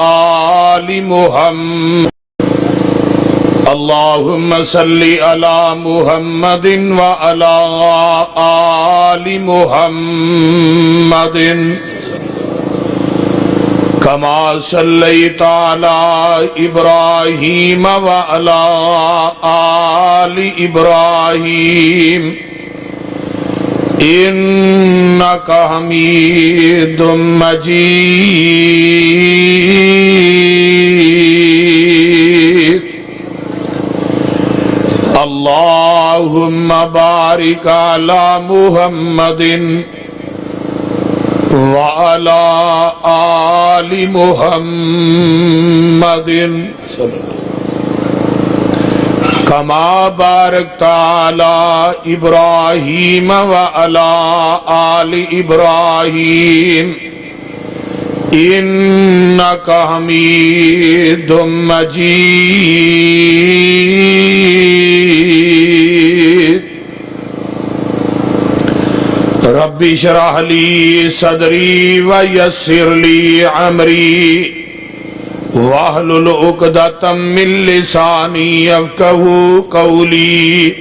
آل محمد اللهم صل على محمد وعلى آل محمد كما صليت على إبراهيم وعلى آل إبراهيم إنك حميد مجيد اللهم بارك على محمد وعلى آل محمد كما باركت على إبراهيم وعلى آل إبراهيم إنك حميد مجيد رب اشرح لي صدري ويسر لي أمري واحلل عقدة من لساني يفقهوا قولي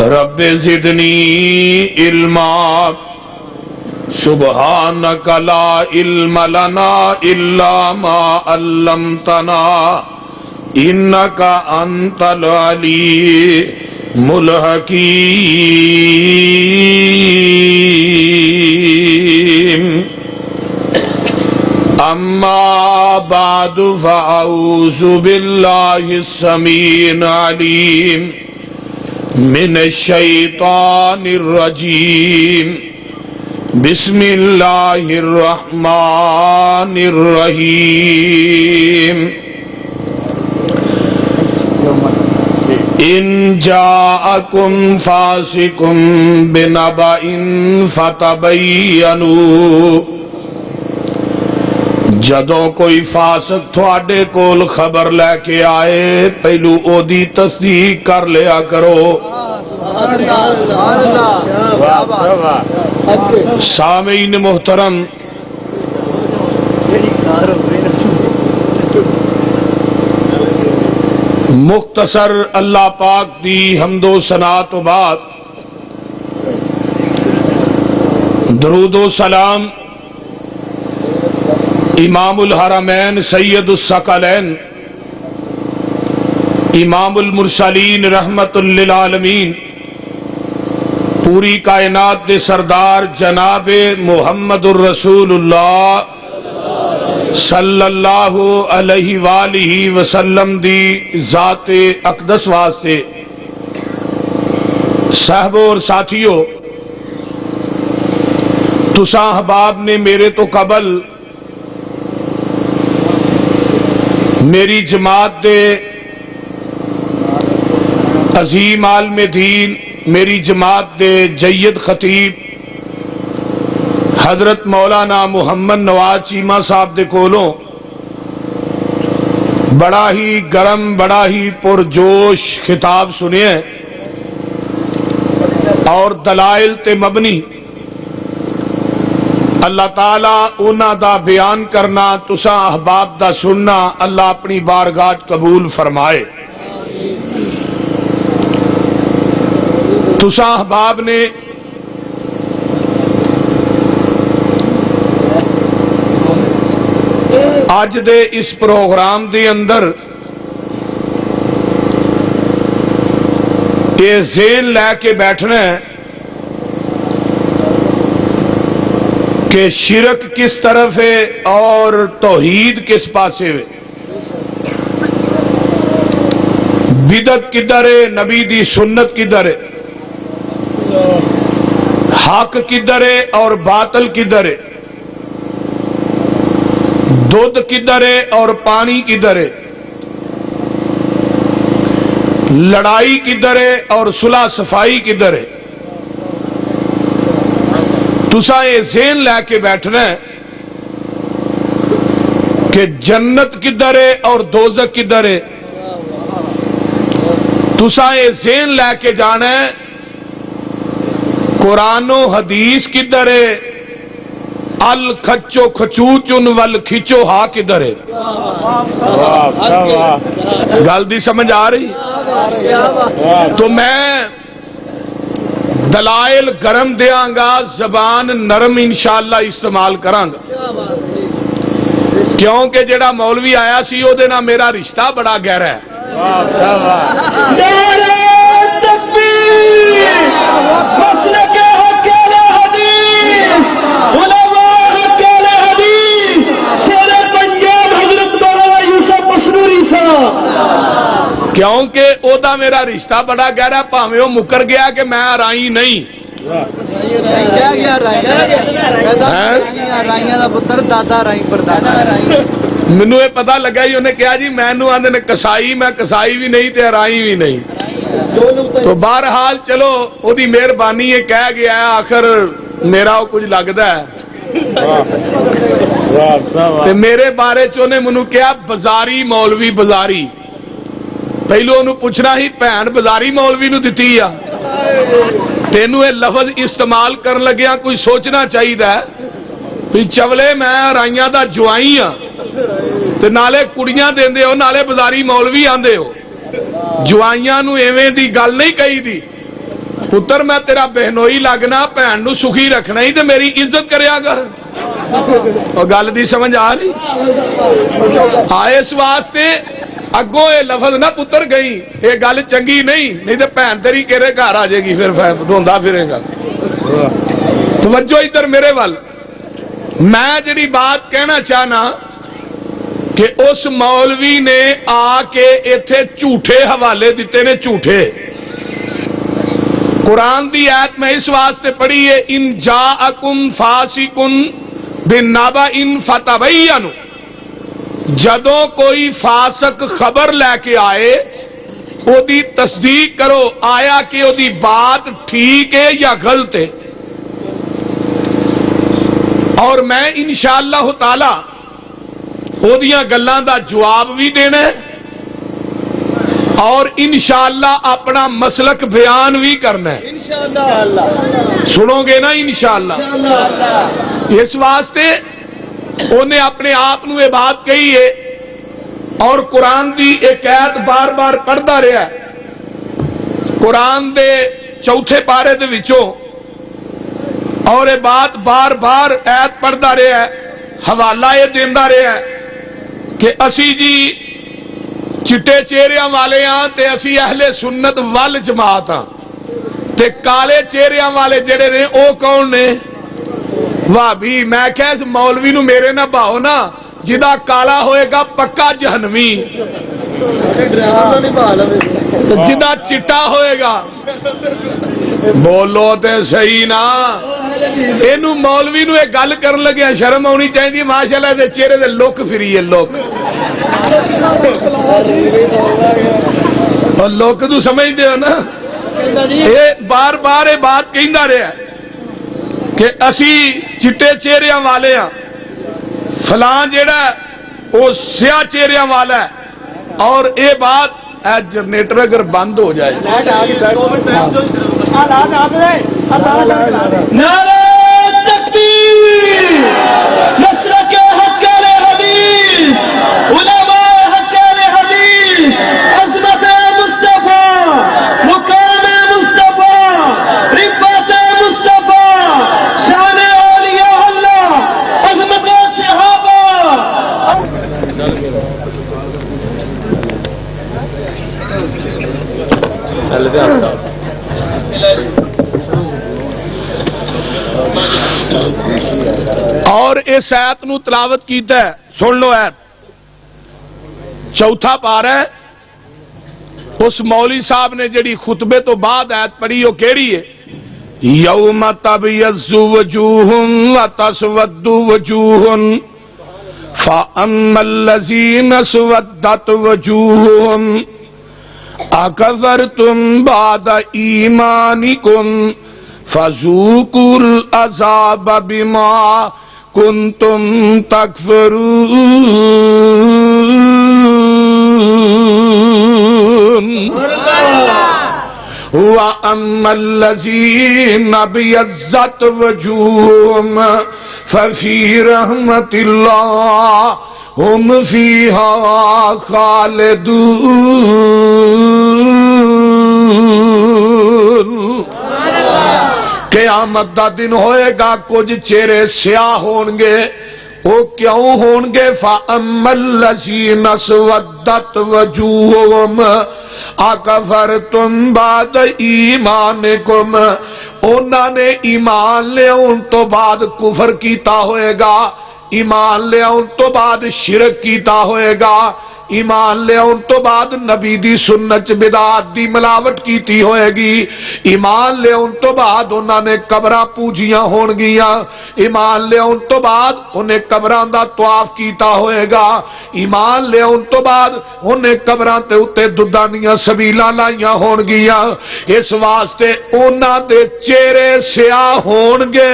رب زدني علما سبحانك لا علم لنا إلا ما علمتنا إنك أنت العليم الحكيم أما بعد فأعوذ بالله السميع العليم من الشيطان الرجيم بسم الله الرحمن الرحيم إن جاءكم فاسق بنبأ فتبينوا جدوں کوئی فاسق تھوڑے کول خبر لے کے آئے پہلو او دی تصدیق کر لیا کرو۔ سامعین محترم، مختصر اللہ پاک دی حمد و ثنا تو بعد درود و سلام امام الحرمین سید الثقلین امام المرسلین رحمت للعالمین پوری کائنات دے سردار جناب محمد الرسول اللہ صلی اللہ علیہ وآلہ وسلم دی ذات اقدس واسطے صحبوں اور ساتھیوں، تساں احباب نے میرے تو قبل میری جماعت دے عظیم عالم دین، میری جماعت دے جید خطیب حضرت مولانا محمد نواز چیمہ صاحب دے کولوں بڑا ہی گرم، بڑا ہی پرجوش خطاب سنے ہیں اور دلائل تے مبنی اللہ تعالیٰ انہاں دا بیان کرنا، تساں احباب دا سننا اللہ اپنی بارگاہ قبول فرمائے۔ تساں احباب نے آج دے اس پروگرام دے اندر یہ ذہن لے کے بیٹھنا ہے کہ شرک کس طرف ہے اور توحید کس پاسے ہے، بدعت کدھر ہے، نبی دی سنت کدھر ہے، حق کدھر ہے اور باطل کدھر ہے، دودھ کدھر ہے اور پانی کدھر ہے، لڑائی کدھر ہے اور صلح صفائی کدھر ہے۔ تساں یہ ذہن لے کے بیٹھنا ہے کہ جنت کدھر ہے اور دوزخ کدھر ہے۔ تساں یہ ذہن لے کے جانا ہے قرآن و حدیث کدھر ہے الخچو خچوچن ول کھچو ہا کدھر ہے؟ گل دی سمجھ آ رہی؟ تو میں دلائل گرم دیاں گا، زبان نرم انشاءاللہ استعمال کراں گا، کیونکہ جڑا مولوی آیا سی او دے نال میرا رشتہ بڑا گہرا ہے۔ کیونکہ او دا میرا رشتہ بڑا گہرا، پاویں او مکر گیا کہ میں رائی نہیں، مینو یہ پتا لگا جی انہیں کہا جی مینو آدھے نے کسائی، میں کسائی بھی نہیں تے رائی بھی نہیں۔ تو بہرحال چلو وہ دی مہربانی ہے، کہہ گیا ہے، آخر میرا وہ کچھ لگتا ہے۔ تے میرے بارے چنے منو کیا بازاری مولوی بازاری، پہلو انہوں پوچھنا ہی بھین بازاری مولوی نو دتی آ، تینوں یہ لفظ استعمال کرن لگیا کوئی سوچنا چاہیے بھی چولے میں رائیاں دا جوائی ہاں تے نالے کڑیاں دیندے ہو، نالے بازاری مولوی آندے ہو، جوائیاں نو ایویں دی گل نہیں کہی دی، پتر میں تیرا بہنوئی لگنا، بھین نو سخی رکھنا ہی تے میری عزت کریا کر۔ اور گل دی سمجھ آ رہی؟ اس واسطے اگوں یہ لفظ نہ پتر گئی، یہ گل چنگی نہیں تو بھین تیری کہڑے گھر آ جائے گی، پھر روندا پھرے گا۔ توجہ ادھر میرے ول، میں جڑی بات کہنا چاہنا کہ اس مولوی نے آ کے ایتھے جھوٹے حوالے دیتے نے، جھوٹے۔ قرآن دی آیت میں اس واسطے پڑھی ہے ان جاءکم فاسقن بنبأ فتبینوا، جدوں کوئی فاسق خبر لے کے آئے او دی تصدیق کرو، آیا کہ او دی بات ٹھیک ہے یا غلط ہے۔ اور میں انشاءاللہ تعالی او دیاں گلاں دا جواب بھی دینا ہے اور انشاءاللہ اپنا مسلک بیان بھی کرنا ہے، سنو گے نا انشاءاللہ۔ اس واسطے انہیں اپنے آپ نو یہ بات کہی ہے اور قرآن دی ایک آیت بار بار پڑھتا رہا ہے، قرآن دے چوتھے پارے دے وچوں، اور یہ بات بار بار آیت پڑھتا رہا ہے، حوالہ یہ دینا رہا ہے کہ اسی جی چٹے چہریاں والے ہاں تے اسی اہل سنت وال جماعت ہاں، تے کالے چہریاں والے جڑے نے او کون نے؟ واہ بھی میں کہ اس مولوی نو میرے نہ باؤ نا، جدا کالا ہوئے گا پکا جہنمی، جدا چٹا ہوئے گا بولو تے صحیح نا۔ اینو مولوی نو ایک گل کرن لگیا شرم ہونی چاہیے، ماشاءاللہ دے چہرے دے لوک فری ہے، لوک اور لوک تو سمجھتے ہو نا، یہ بار بار یہ بات کہندا رہا کہ اسی چٹے چہریاں والے ہاں، فلاں جیڑا وہ سیاہ چہریاں والا ہے، اور یہ بات جنریٹر اگر بند ہو جائے، نعرہ تکبیر، نصرت حق حدیث، علماء حق حدیث، عظمت مصطفیٰ، مقام مصطفیٰ، رفعت مصطفیٰ، شان اولیاء اللہ، عظمت صحابہ۔ اور اس آیت نو تلاوت کیتا ہے، سن لو آیت، چوتھا پارا ہے، اس مولوی صاحب نے جڑی خطبے تو بعد آیت پڑھی وہ کیڑی ہے؟ یوم تبیض وجوہ وتسود وجوہ فاما الذین اسودت وجوہہم اکفرتم بعد ایمانکم فذوقوا العذاب بما کنتم تکفرون وَأَمَّا الَّذِينَ ابْيَضَّتْ وُجُوهُهُمْ ففی رحمت اللہ ہم فیہا خالدون۔ قیامت دا دن ہوئے گا، کچھ چہرے سیاہ ہون گے، وہ کیوں ہون گے؟ فَأَمَّا الَّذِينَ اسْوَدَّتْ وُجُوهُهُمْ أَكَفَرْتُمْ بَعْدَ إِيمَانِكُمْ، انہوں نے ایمان لے ان تو بعد کفر کیتا ہوئے گا، ایمان لے ان تو بعد شرک کیتا ہوئے گا، ایمان لے ان تو بعد نبی دی سنت بدعت دی ملاوٹ کیتی ہوئے گی، ایمان لے ان تو بعد انہوں نے قبراں پوجیاں ہون گیاں، ایمان لے ان تو بعد انہیں قبراں دا طواف کیتا ہوئے گا، ایمان لے ان تو بعد انہیں قبراں تے اتے دودھاں دیاں سبیلاں لائیاں ہون گیاں، اس واسطے انہاں دے چہرے سیاہ ہون گے۔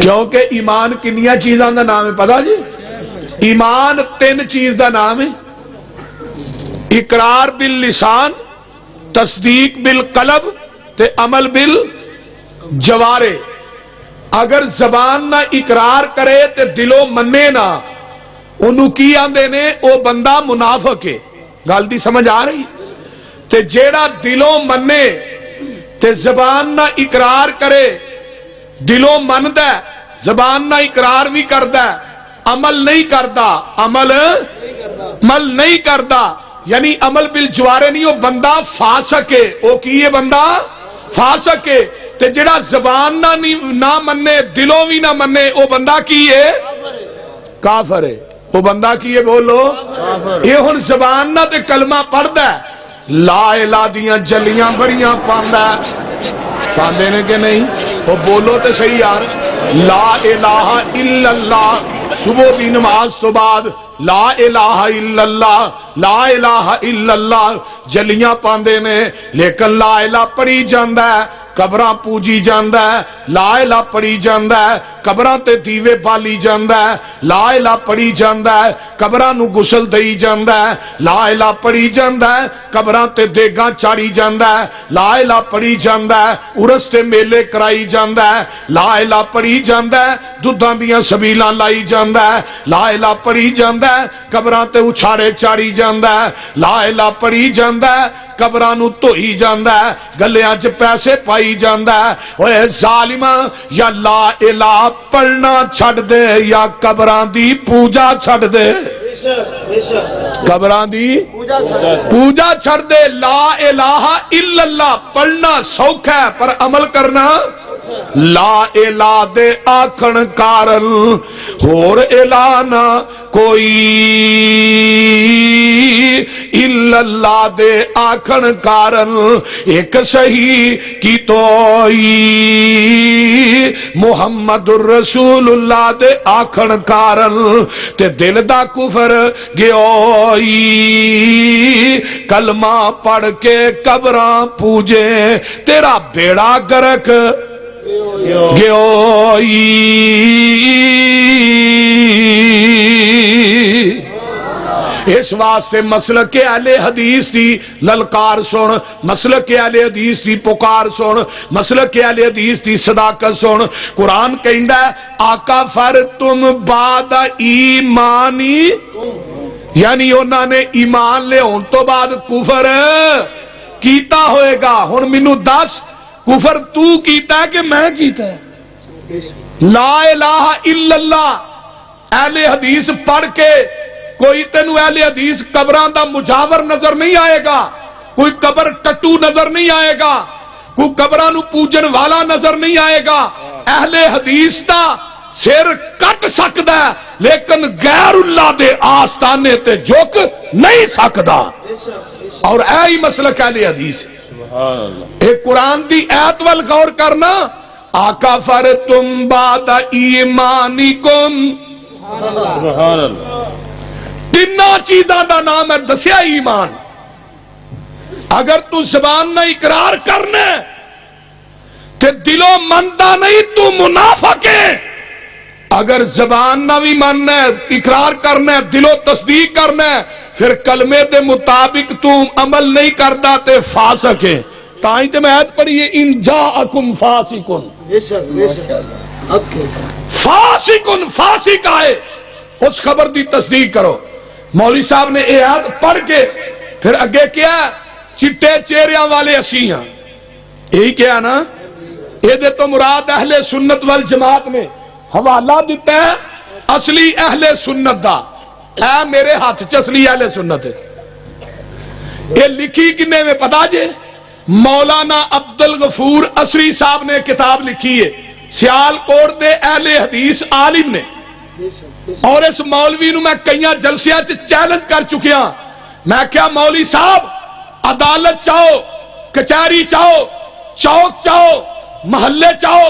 کیونکہ ایمان کنیاں چیزاں دا نام ہے پتا جی؟ ایمان تین چیز دا نام ہے، اقرار باللسان، تصدیق بالقلب تے عمل بالجوارے۔ اگر زبان نہ اقرار کرے تے دلوں منے نہ، انہوں کی آندے نے او بندہ منافق ہے۔ گل دی سمجھ آ رہی؟ تے جیڑا دلوں منے تے زبان نہ اقرار کرے، دلوں مندہ ہے، زبان نہ اقرار بھی کردہ ہے، عمل نہیں کردا، عمل نہیں کردا، یعنی عمل بالجوارے نہیں، وہ بندہ فاسق ہے۔ وہ کی ہے؟ بندہ فاسق ہے۔ تے جڑا زبان نہ منے، دلوں بھی نہ منے، وہ بندہ کی ہے؟ کافر ہے۔ وہ بندہ کی ہے؟ بولو۔ یہ ہن زبان نہ تے کلمہ پڑھدا ہے، لا الہ دیاں جلیاں بڑیاں پاندا ہے، پاندے نے کہ نہیں؟ وہ بولو تے صحیح یار، لا الہ الا اللہ، صبح کی نماز تو بعد لا الہ الا اللہ، لا الہ الا اللہ جلیاں پاندے نے، لیکن لا الہ پڑھی جاندا ہے، قبراں پوجی جاندا ہے، لا الہ پڑھی جاندا ہے، قبراں تے دیوے بالی جاندا ہے، لا الہ پڑھی جاندا ہے، قبراں نو غسل دئی جاندا ہے، لا الہ پڑھی جاندا ہے، قبراں تے دیگاں چاڑی جاندا ہے، لا الہ پڑھی جاندا ہے، عرس تے میلے کرائی جاندا ہے، لا الہ پڑھی جاندا ہے، دودھاں دیاں سبیلاں لائی جاندا ہے، لا الہ پڑھی جاندا ہے، قبراں تے اچھاڑے چاڑی جاندا ہے، لا الہ پڑھی جاندا ہے، قبراں نو دھوئی جاندا ہے، گلیاں چ پیسے پائی جاندا ہے۔ اوے ظالم، یا لا الہ پڑھنا چھڈ دے یا قبراں دی پوجا چھڈ دے، قبراں دی پوجا چھڈ دے۔ لا الہ الا اللہ پڑھنا سوکھا ہے پر عمل کرنا، لا الہ دے آکھن کارن ہور الہ نہ کوئی، الا اللہ دے آکھن کارن ایک صحیح کی توئی، محمد الرسول اللہ دے آکھن کارن تے دل دا کفر گیوئی، کلمہ پڑھ کے قبراں پوجے تیرا بیڑا گرک گیوئی۔ اس واسطے مسلک اہل حدیث دی للکار سن، مسلک اہل حدیث دی پکار سن، مسلک اہل حدیث دی صداقت سن۔ قرآن کہندا ہے آکفرتم بعد ایمانی، یعنی انہوں نے ایمان لے ہون تو بعد کفر کیتا ہوئے گا۔ ہن مینوں دس کفر تو کیتا ہے کہ میں کیتا ہے؟ لا الہ الا اللہ اہل حدیث پڑھ کے کوئی تینوں اہل حدیث قبراں دا مجاور نظر نہیں آئے گا، کوئی قبر ٹٹو نظر نہیں آئے گا، کوئی قبراں نو پوجن والا نظر نہیں آئے گا۔ اہل حدیث دا سر کٹ سکدا ہے لیکن غیر اللہ دے آستانے تے جھک نہیں سکدا، اور اے مسلک اہل حدیث ہے۔ ایک قرآن دی آیت وال غور کرنا، آکفرتم بعد ایمانکم، سبحان اللہ، تینا چیزاں دا نام ہے دسیا ایمان۔ اگر تو زبان نہ اقرار کرنا تے دلوں منتا نہیں تو منافق ہے، اگر زبان نہ بھی ماننا ہے، اقرار کرنا ہے، دلوں تصدیق کرنا ہے، پھر کلمے دے مطابق تو عمل نہیں کرتا تے فاسق ہے۔ تائیں تے میں آیت پڑھی ہے ان جاءکم فاسقن، فاسقن فاسق آئے اس خبر دی تصدیق کرو. مولوی صاحب نے یہ آیت پڑھ کے پھر اگے کیا چٹے چہریاں والے اسی ہاں یہی کیا نا. یہ تو مراد اہل سنت والجماعت نے حوالہ دیتا ہے اصلی اہل سنت دا. اے میرے ہاتھ چ اصلی اہل سنت ہے. یہ لکھی کنے میں پتا جے مولانا عبد الغفور اسری صاحب نے کتاب لکھی ہے سیال کوٹ دے اہل حدیث عالم نے. اور اس مولوی نو میں کئی جلسیاں چیلنج کر چکیا. میں کیا مولوی صاحب عدالت چاہو کچہری چاہو چوک چاہو محلے چاہو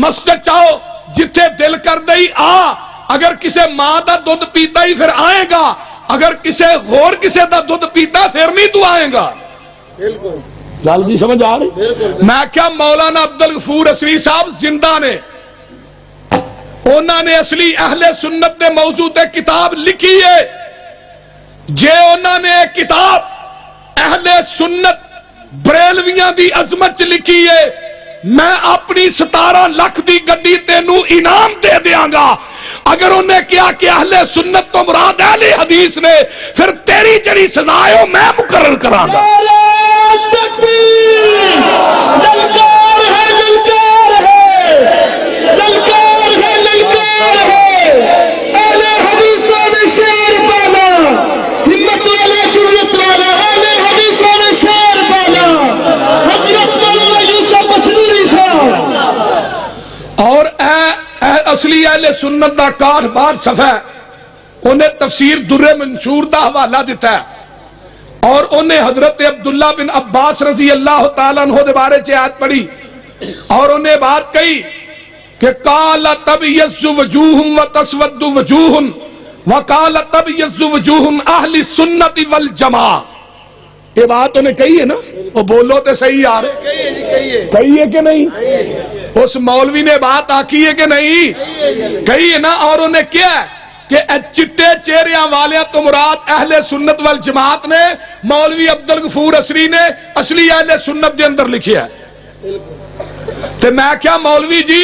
مسجد چاہو جتھے دل کر دئی آ. اگر کسے ماں دا دودھ پیتا ہی پھر آئے گا. اگر کسے غور کسے دا دودھ پیتا پھر نہیں تو آئے گا. گل جی سمجھ آ رہی. میں کیا مولانا عبد الغفور اسری صاحب زندہ نے انہوں نے اصلی اہل سنت دے موضوع تے کتاب لکھی ہے. جے انہوں نے کتاب اہل سنت بریلویاں دی عظمت لکھی ہے میں اپنی 17 لاکھ دی گڈی تینوں انعام دے دیاں گا. اگر انہیں کیا کہ اہل سنت تو مراد اہل حدیث نے پھر تیری جڑی سزا ہے میں مقرر کراں گا. اور اصلی اہل سنت دا کاٹ بار صفحہ انہیں تفسیر در منشور دا حوالہ دیتا ہے. اور انہیں حضرت عبداللہ بن عباس رضی اللہ تعالیٰ عنہ دے بارے چ آیت پڑھی اور انہیں بات کہی کہ قال تبیض وجوہ وتسود وجوہ وقال تبیض وجوہ اہل السنت والجماعہ. یہ بات انہیں کہی ہے نا. وہ بولو تے صحیح یار کہی ہے کہ نہیں. اس مولوی نے بات آکی ہے کہ نہیں کہی ہے نا. اور انہیں کیا ہے کہ چٹے چہریاں والے تو مراد اہل سنت والجماعت نے مولوی عبد الغفور اسری نے اصلی اہل سنت دے اندر لکھیا ہے. تے میں کیا مولوی جی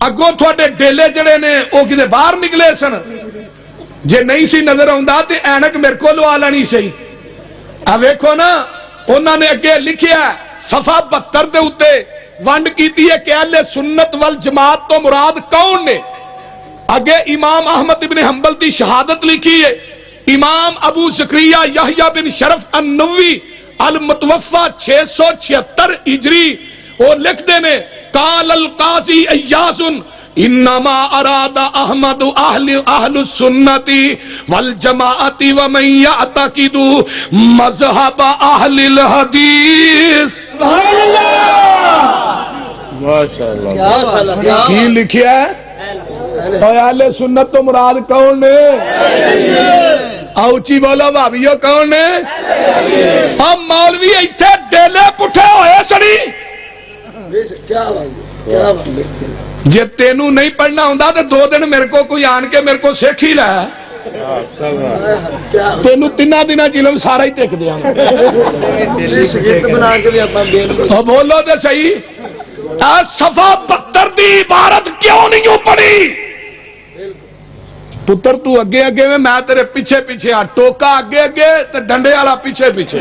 اگوں تھوڑے ڈیلے جڑے نے وہ کدے باہر نکلے سن جے نہیں سی نظر آਉਂدا تے اینک میرے کو لوا لینی سی. ا ویکھو نا انہوں نے اگے لکھیا صفحہ 72 دے اوتے ونڈ کیتی ہے کہ اہل سنت والجماعت تو مراد کون نے. اگے امام احمد بن حنبل دی شہادت لکھی ہے. امام ابو زکریا یحییٰ بن شرف النووی المتوفى 676 ہجری وہ لکھتے نے قال القاضی ایاز انما اراد احمد اہل السنت والجماعت ومن يعتقد مذهب اہل الحدیث. سبحان اللہ ماشاءاللہ. کی لکھیا ہے اہل سنت تو مراد کون نے. اوچی بولو بھابیو کون نے. ہم مولوی ایتھے ڈیلے پٹھے ہوئے سڑی. جے تینوں نہیں پڑھنا ہوں تو 2 دن میرے کو کوئی آن کے میرے کو سیکھ ہی لیا. تینوں 3 دن علم سارا ہی ٹک دیا. بولو تو صحیح. صفحہ 72 دی عبارت کیوں نہیں پڑھی. پتر تو اگے اگے میں تیرے پیچھے پیچھے ہاں. ٹوکا اگے اگے تے ڈنڈے والا پیچھے پیچھے.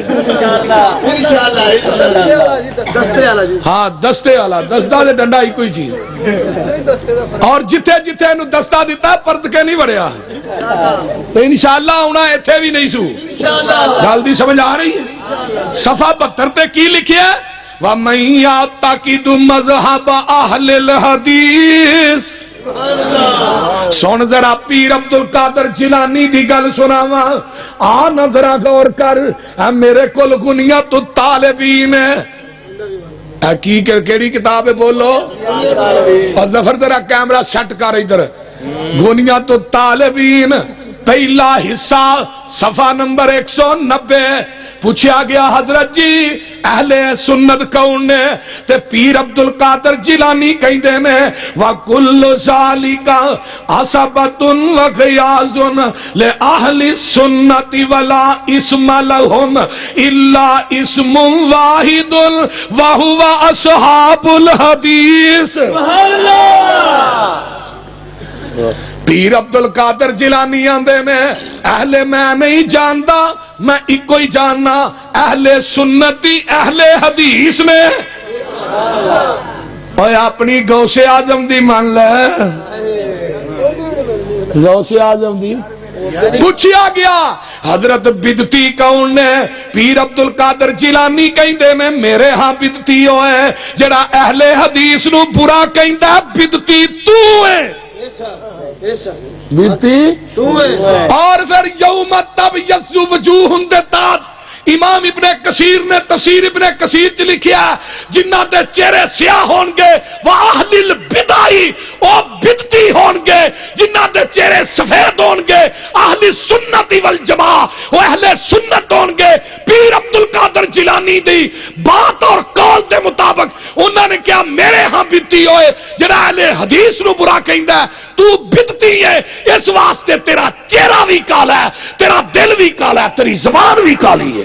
ہاں دستے والا دستا تے ڈنڈا ایک ہی چیز. اور جتھے جتھے انہوں دستا دیتا پرد کے نہیں بڑھیا تو انشاءاللہ ہونا ایتھے بھی نہیں سو. گل دی سمجھ آ رہی ہے. صفحہ 72 تے کی لکھیا ہے وَمَن يَعْتَقِدُ مَذْهَبَ أَهْلِ الْحَدِيثِ. سن ذرا پیر عبد القادر جیلانی دی گل سناواں. آ نظر غور کر میرے کول غنیۃ الطالبین ہے. کی کیڑی کتاب ہے بولو. اور ظفر ذرا کیمرہ سیٹ کر ادھر. غنیۃ الطالبین پہلا حصہ صفحہ نمبر 190 پوچھا گیا حضرت جی اہل سنت کون نے؟ تے پیر عبد القادر جیلانی کہندے نے وَكُلُّ ذَلِكَ عَصَبَةٌ وَغِيَاظٌ لِأَهْلِ السُّنَّةِ وَلَا اسْمَ لَهُمْ إِلَّا اسْمٌ وَاحِدٌ وَهُوَ أَصْحَابُ الْحَدِيثِ. سبحان اللہ. پیر عبد القادر جیلانی آندے نے اہل میں نہیں جانتا، میں ایک ہی جاننا اہل سنتی اہل حدیث میں. اوے اپنی غوث اعظم دی مان لے، غوث اعظم دی. پوچھا گیا حضرت بدتی کون نے؟ پیر عبد القادر جیلانی کہندے نے میرے ہاں بدتی ہوئے جڑا اہل حدیث نو برا کہندا بدتی تو ہے. اور پھر یوم تبیض وجوہ دیتا امام ابن کثیر نے تفسیر ابن کثیر چ لکھیا جنہ دے چہرے سیاہ ہون گے وہ اہل البدع او بدعتی ہون گے، جنہ دے چہرے سفید ہون گے اہل سنت والجماع وہ اہل سنت ہون گے. پیر عبد القادر جیلانی دی بات اور قول دے مطابق انہوں نے کیا میرے ہاں بدعتی ہوئے جڑا اہل حدیث نو برا کہندا ہے تو بدعتی ہے، اس واسطے تیرا چہرہ بھی کالا ہے، تیرا دل بھی کالا ہے، تیری زبان بھی کالی ہے.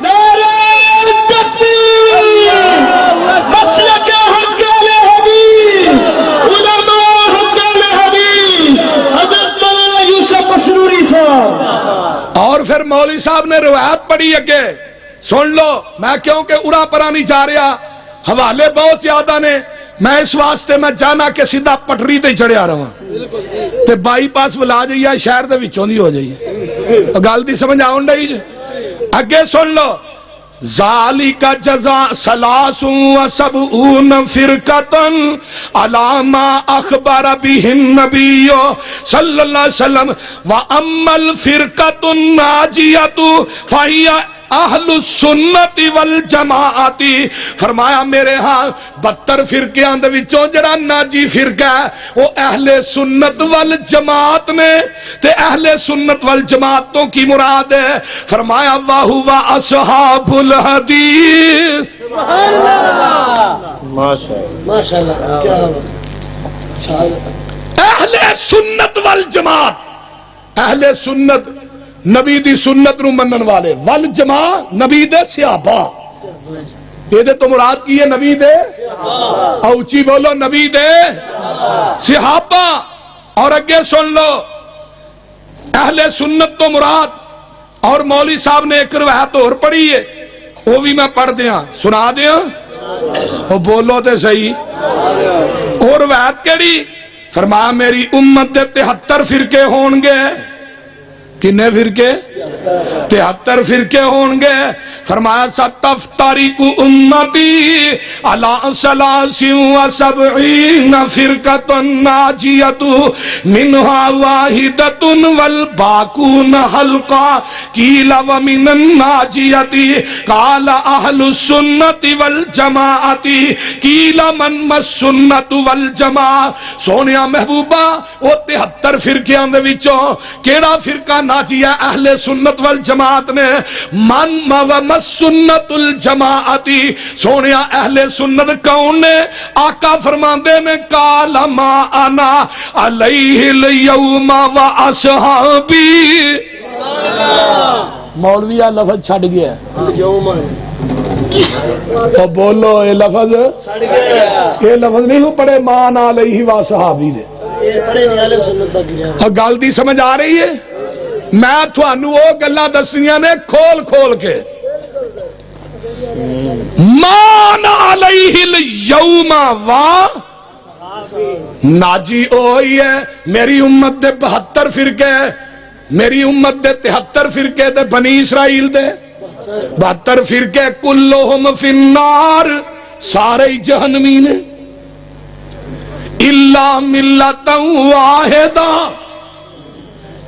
اور پھر مولوی صاحب نے روایت پڑھی اگے سن لو، میں کیونکہ ارا پرا نہیں جا رہا، حوالے بہت زیادہ نے، میں اس واسطے میں جانا کہ سیدھا پٹری تے چڑھیا رہا تے بائی پاس بلا جائیے شہر دے وچوں دی ہو جائیے. گل دی سمجھ آؤں ڈئی جی. اگے سن لو ذالک جزاء ثلاث وسبعون فرقۃ علی ما اخبر به النبی صلی اللہ علیہ وسلم واما الفرقۃ الناجیۃ فہی اہل السنت والجماعت. فرمایا میرے ہاں 72 فرقیاں دے وچوں جڑا ناجی فرقہ ہے وہ اہل سنت والجماعت نے. تے اہل سنت والجماعت تو کی مراد ہے؟ فرمایا وَهُوَ أَصْحَابُ الْحَدِيثِ. سبحان اللہ ماشاءاللہ کیا اہل سنت والجماعت. اہل سنت نبی دی سنت نو منن والے، والجماع نبی دے صحابہ. یہ تو مراد کی ہے نبی دے اوچی بولو نبی دے صحابہ. اور اگے سن لو اہل سنت تو مراد. اور مولوی صاحب نے ایک روایت اور پڑھی ہے وہ بھی میں پڑھ دیاں سنا دیاں وہ بولو تے صحیح. اور روایت کیڑی؟ فرمایا میری امت دے 73 فرقے ہون گے. کنے فرقے؟ 73 فرقے ہون گے. فرمایا ستفترق امتی علی 73 فرقۃ ناجیۃ منها واحدۃ والباقون حلقا قیل ومن الناجیۃ قال اہل السنۃ والجماعۃ قیل من السنۃ والجماعۃ. سونیا محبوبہ وہ 73 فرقیاں دے وچوں کیڑا فرقہ ناجیہ اہل سنت والجماعت نے؟ من سنت الجماعتی. سونیا اہل سنت کون نے؟ آقا فرماندے نے قال ما انا علیہ اليوم واصحابی. مولوی لفظ چھڈ گیا تو بولو یہ لفظ چھڈ گیا. یہ لفظ نہیں پڑے مان علیہ واصحابی دے. گل دی سمجھ آ رہی ہے؟ میں تھانوں وہ گلاں دسیاں نے کھول کھول کے. مان علیہ اليوم وا ناجی ہوئی ہے میری امت دے 72 فرقے، میری امت دے 73 فرقے دے بنی اسرائیل دے 72 فرقے کلہم فی النار، سارے جہنمی نے الا ملۃ واحدہ،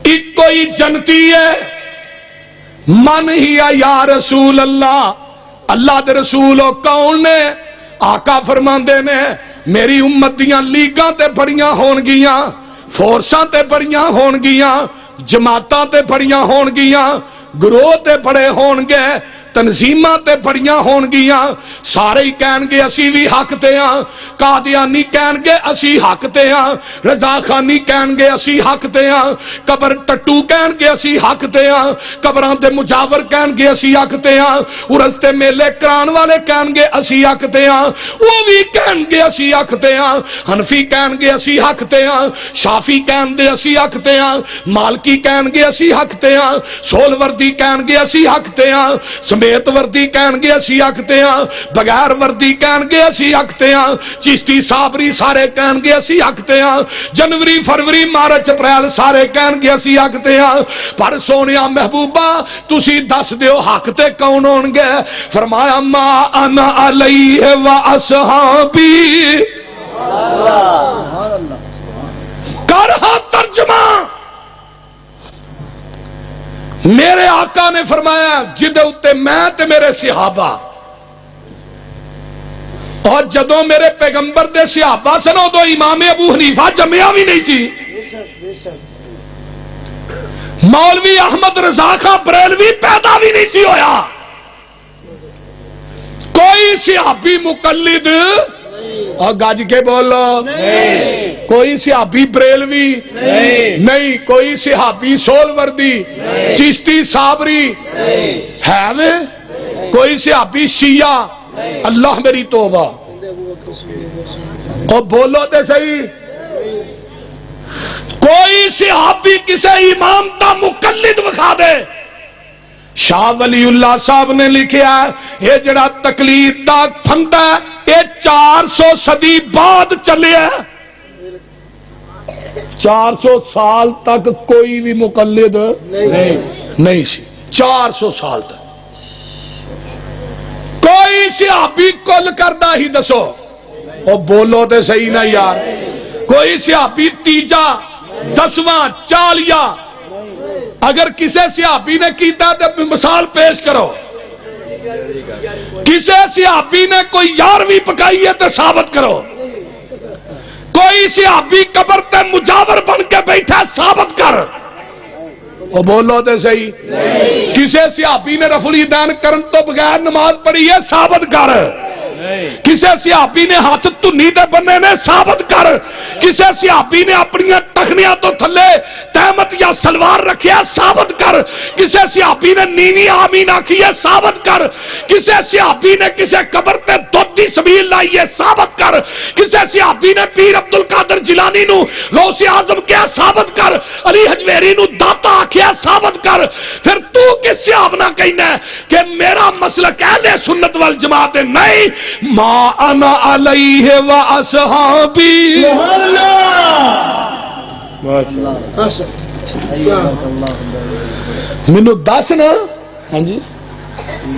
ایک کوئی جنتی ہے. من ہی یا رسول اللہ، اللہ دے رسول کون نے؟ آقا فرماندے نے میری امت دیاں لیگاں تے بڑیاں ہون گیاں، فورساں تے بڑیاں ہون گیاں، جماعتاں تے بڑیاں ہون گیاں، گروہ تے بڑے ہون گے، تنظیماں تے بڑیاں ہون گیاں سارے ہی کہن گے اسی بھی حق تے ہاں قادیانی کہن گے اسی حق تے ہاں رضا خانی کہن گے اسی حق تے ہاں قبر ٹٹو کہن گے اسی حق تے ہاں قبراں دے مجاور کہن گے اسی حق تے ہاں عرس تے میلے کران والے کہن گے اسی حق تے ہاں وہ بھی کہن گے اسی حق تے ہاں حنفی کہن گے اسی حق تے ہاں شافی کہن گے اسی حق تے ہاں مالکی کہن گے اسی حق تے ہاں سول وردی کہن گے اسی حق تے ہاں سمیت وردی کہن گے اسی حق تے ہاں بغیر وردی کہن گے اسی حق تے ہاں چشتی صابری سارے کہن گے اسی حق تے ہاں جنوری فروری مارچ اپریل سارے کہن گے اسی حق تے ہاں پر سونیا محبوبہ تسی دس دیو حق تے کون ہون گے فرمایا ما انا علیہ و اصحابی کرہا ترجمہ میرے آقا نے فرمایا جدے اتے میں تے میرے صحابہ اور جدوں میرے پیغمبر دے صحابہ سن ادو امام ابو حنیفہ جمیا بھی نہیں سی مولوی احمد رضا خان بریلوی پیدا بھی نہیں سی ہویا کوئی صحابی مقلد اور گج کے بولو کوئی صحابی بریلوی نہیں کوئی صحابی سول وردی چشتی صابری ہے وے کوئی صحابی شیعہ اللہ میری توبہ اور بولو تے صحیح کوئی صحابی کسی امام دا مقلد بکھا دے شاہ ولی اللہ صاحب نے لکھیا ہے یہ جڑا تقلید دا پھندا ہے یہ 400 صدی بعد چلے ہے 400 سال تک کوئی بھی مقلد نہیں سی 400 سال تک کوئی صحابی کل کردہ ہی دسو او بولو تے صحیح نہ یار کوئی صحابی تیجا 10واں 40 اگر کسی صحابی نے کیتا تو مثال پیش کرو کسی صحابی نے کوئی 11ویں پکائی ہے تو ثابت کرو کوئی صحابی قبر تے مجاور بن کے بیٹھا ثابت کر وہ بولو تے صحیح کسی صحابی نے رفع الیدین کرن تو بغیر نماز پڑھی ہے ثابت کر کسی صحابی نے ہاتھ تنی دے بننے نے ثابت کر کسی صحابی نے اپنی ٹخنیاں تو تھلے تہمت یا سلوار رکھیا ثابت کر کسی صحابی نے نیوی آمین آکھی ہے ثابت کر کسی صحابی نے کسی قبر تے دودھ دی سبیل لائی ہے ثابت کر کسی صحابی نے پیر عبدالقادر جیلانی نو غوث اعظم کیا ثابت کر علی حجویری نو داتا آکھیا ثابت کر پھر تو کس صحاب نہ کہنا ہے کہ میرا مسلک اہل سنت والجماعت نہیں ما انا علیہ و اصحابی مینو دس نا ہاں جی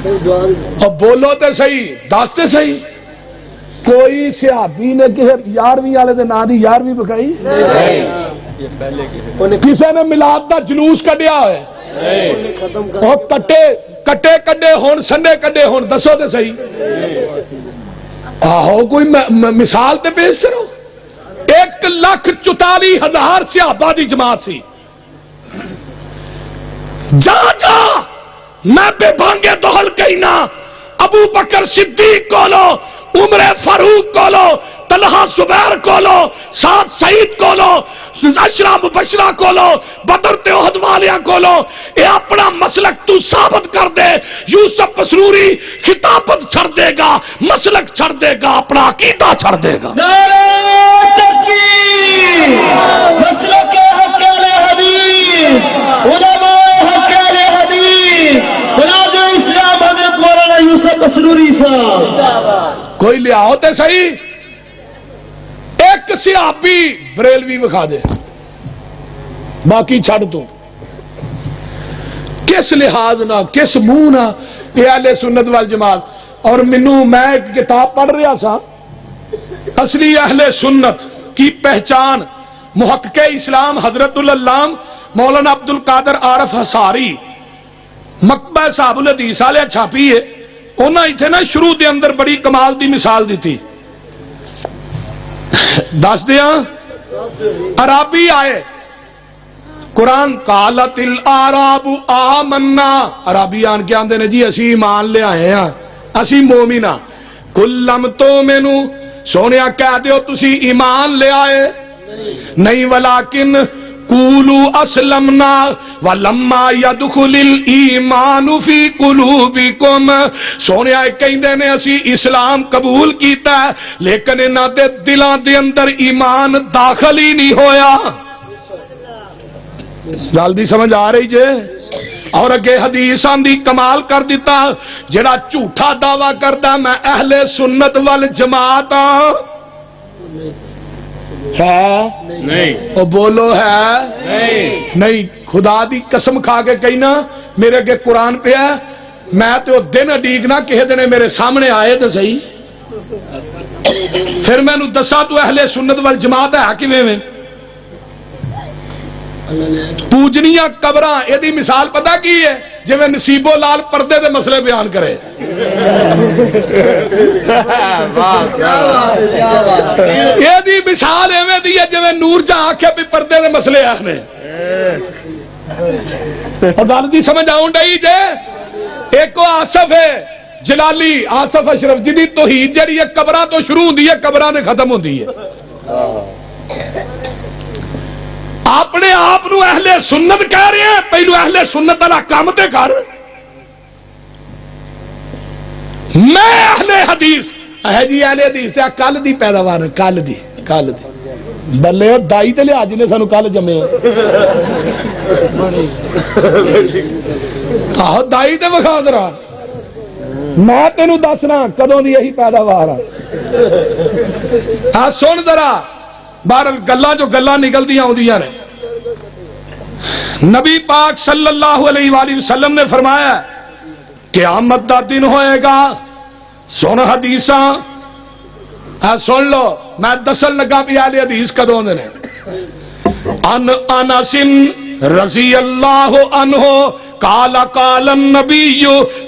اور بولو تے صحیح دس تے صحیح کوئی صحابی نے کسی 11ویں والے دے نام دی 11ویں بکائی کسی نے میلاد دا جلوس کڈیا ہے اور کٹے کڈے ہون سنے کڈے ہون دسو تے صحیح آہو کوئی مثال تے پیش کرو 1,44,000 صحابہ دی جماعت سی جا میں بے بھانگے دہل کہنا ابو بکر صدیق کو لو عمر فاروق کو لو طلحہ زبیر کو لو سعد سعید کو لو عشرہ مبشرہ کو لو بدر تے احد والیاں کو لو اے اپنا مسلک تو ثابت کر دے یوسف مسروری خطابت چھڑ دے گا مسلک چھڑ دے گا اپنا عقیدہ چھڑ دے گا نعرہ تکبیر مسلک حق اہل حدیث علماء حق اہل حدیث بلاد اسلام حضرت مولانا یوسف مسروری صاحب کوئی لے آؤ تے صحیح ایک صحابی بریلوی بکھا دے باقی چھڑ دو کس لحاظ نہ کس منہ نہ یہ اہل سنت والجماعت اور میں ایک کتاب پڑھ رہا تھا اصلی اہل سنت کی پہچان محقق اسلام حضرت العلام مولانا عبد القادر عارف حصاری مکتبہ صاحب الحدیث والے چھاپی ہے انہاں ایتھے نا شروع دے اندر بڑی کمال دی مثال دیتی دس دیا عرابی آئے قرآن قالت الاعراب آمنا، عربی آن کے آندے نے جی اسی ایمان لے آئے ہیں، اسی مومن ہاں۔ قل لم تؤمنوا، سونیا کہہ دیو تسی ایمان لے آئے نہیں، ولیکن قولوا اسلمنا ولما يدخل الايمان في قلوبكم، سونیا کہندے نے اسی اسلام قبول کیتا ہے لیکن انہاں دے دلاں دے اندر ایمان داخل ہی نہیں ہویا۔ جلدی سمجھ آ رہی جے؟ اور اگے حدیثاں دی کمال کر دیتا، جڑا جھوٹا دعویٰ کردا میں اہل سنت والجماعت ہاں، ہے نہیں؟ او بولو ہے نہیں؟ خدا دی قسم کھا کے کہنا میرے اگے قرآن پہ ہے، میں تو دن اڈیگنا کہے دنے میرے سامنے آئے تو صحیح، پھر میں نو دسا تو اہل سنت والجماعت ہے کیویں میں؟ پوجنیاں قبراں، یہ مثال پتہ کی ہے؟ جی میں نصیبو لال پردے دے مسئلے بیان کرے، یہ مثال ایویں دی ہے جی میں نور جہاں آکھے بھی پردے دے مسئلے آنے، گل دی سمجھ آؤں ڈئی جے؟ ایک آصف ہے جلالی، آصف اشرف، جی توحید جڑی ہے قبراں تو شروع ہوندی ہے قبراں تے ختم ہوندی ہے۔ اپنے آپ نو اہل سنت کہہ رہے ہیں، پہلو اہل سنت والا کام تے کر۔ میں اہل حدیث ہے جی، اہل حدیث تے کل دی پیداوار، کل دی بلے دائی تے لیا جن سانو کل جمے، آہو دائی تے بخا ذرا، میں تینوں دسنا کدوں دی یہی پیداوار آ سن ذرا۔ بہرحال گلاں جو گلاں نکلدیاں آؤندیاں نے، نبی پاک صلی اللہ علیہ وآلہ وسلم نے فرمایا قیامت دا دن ہوئے گا، سن حدیثاں سن لو، میں دسن لگا بھی اہل حدیث کدوں نے۔ ان انس رضی اللہ عنہ قال قال النبی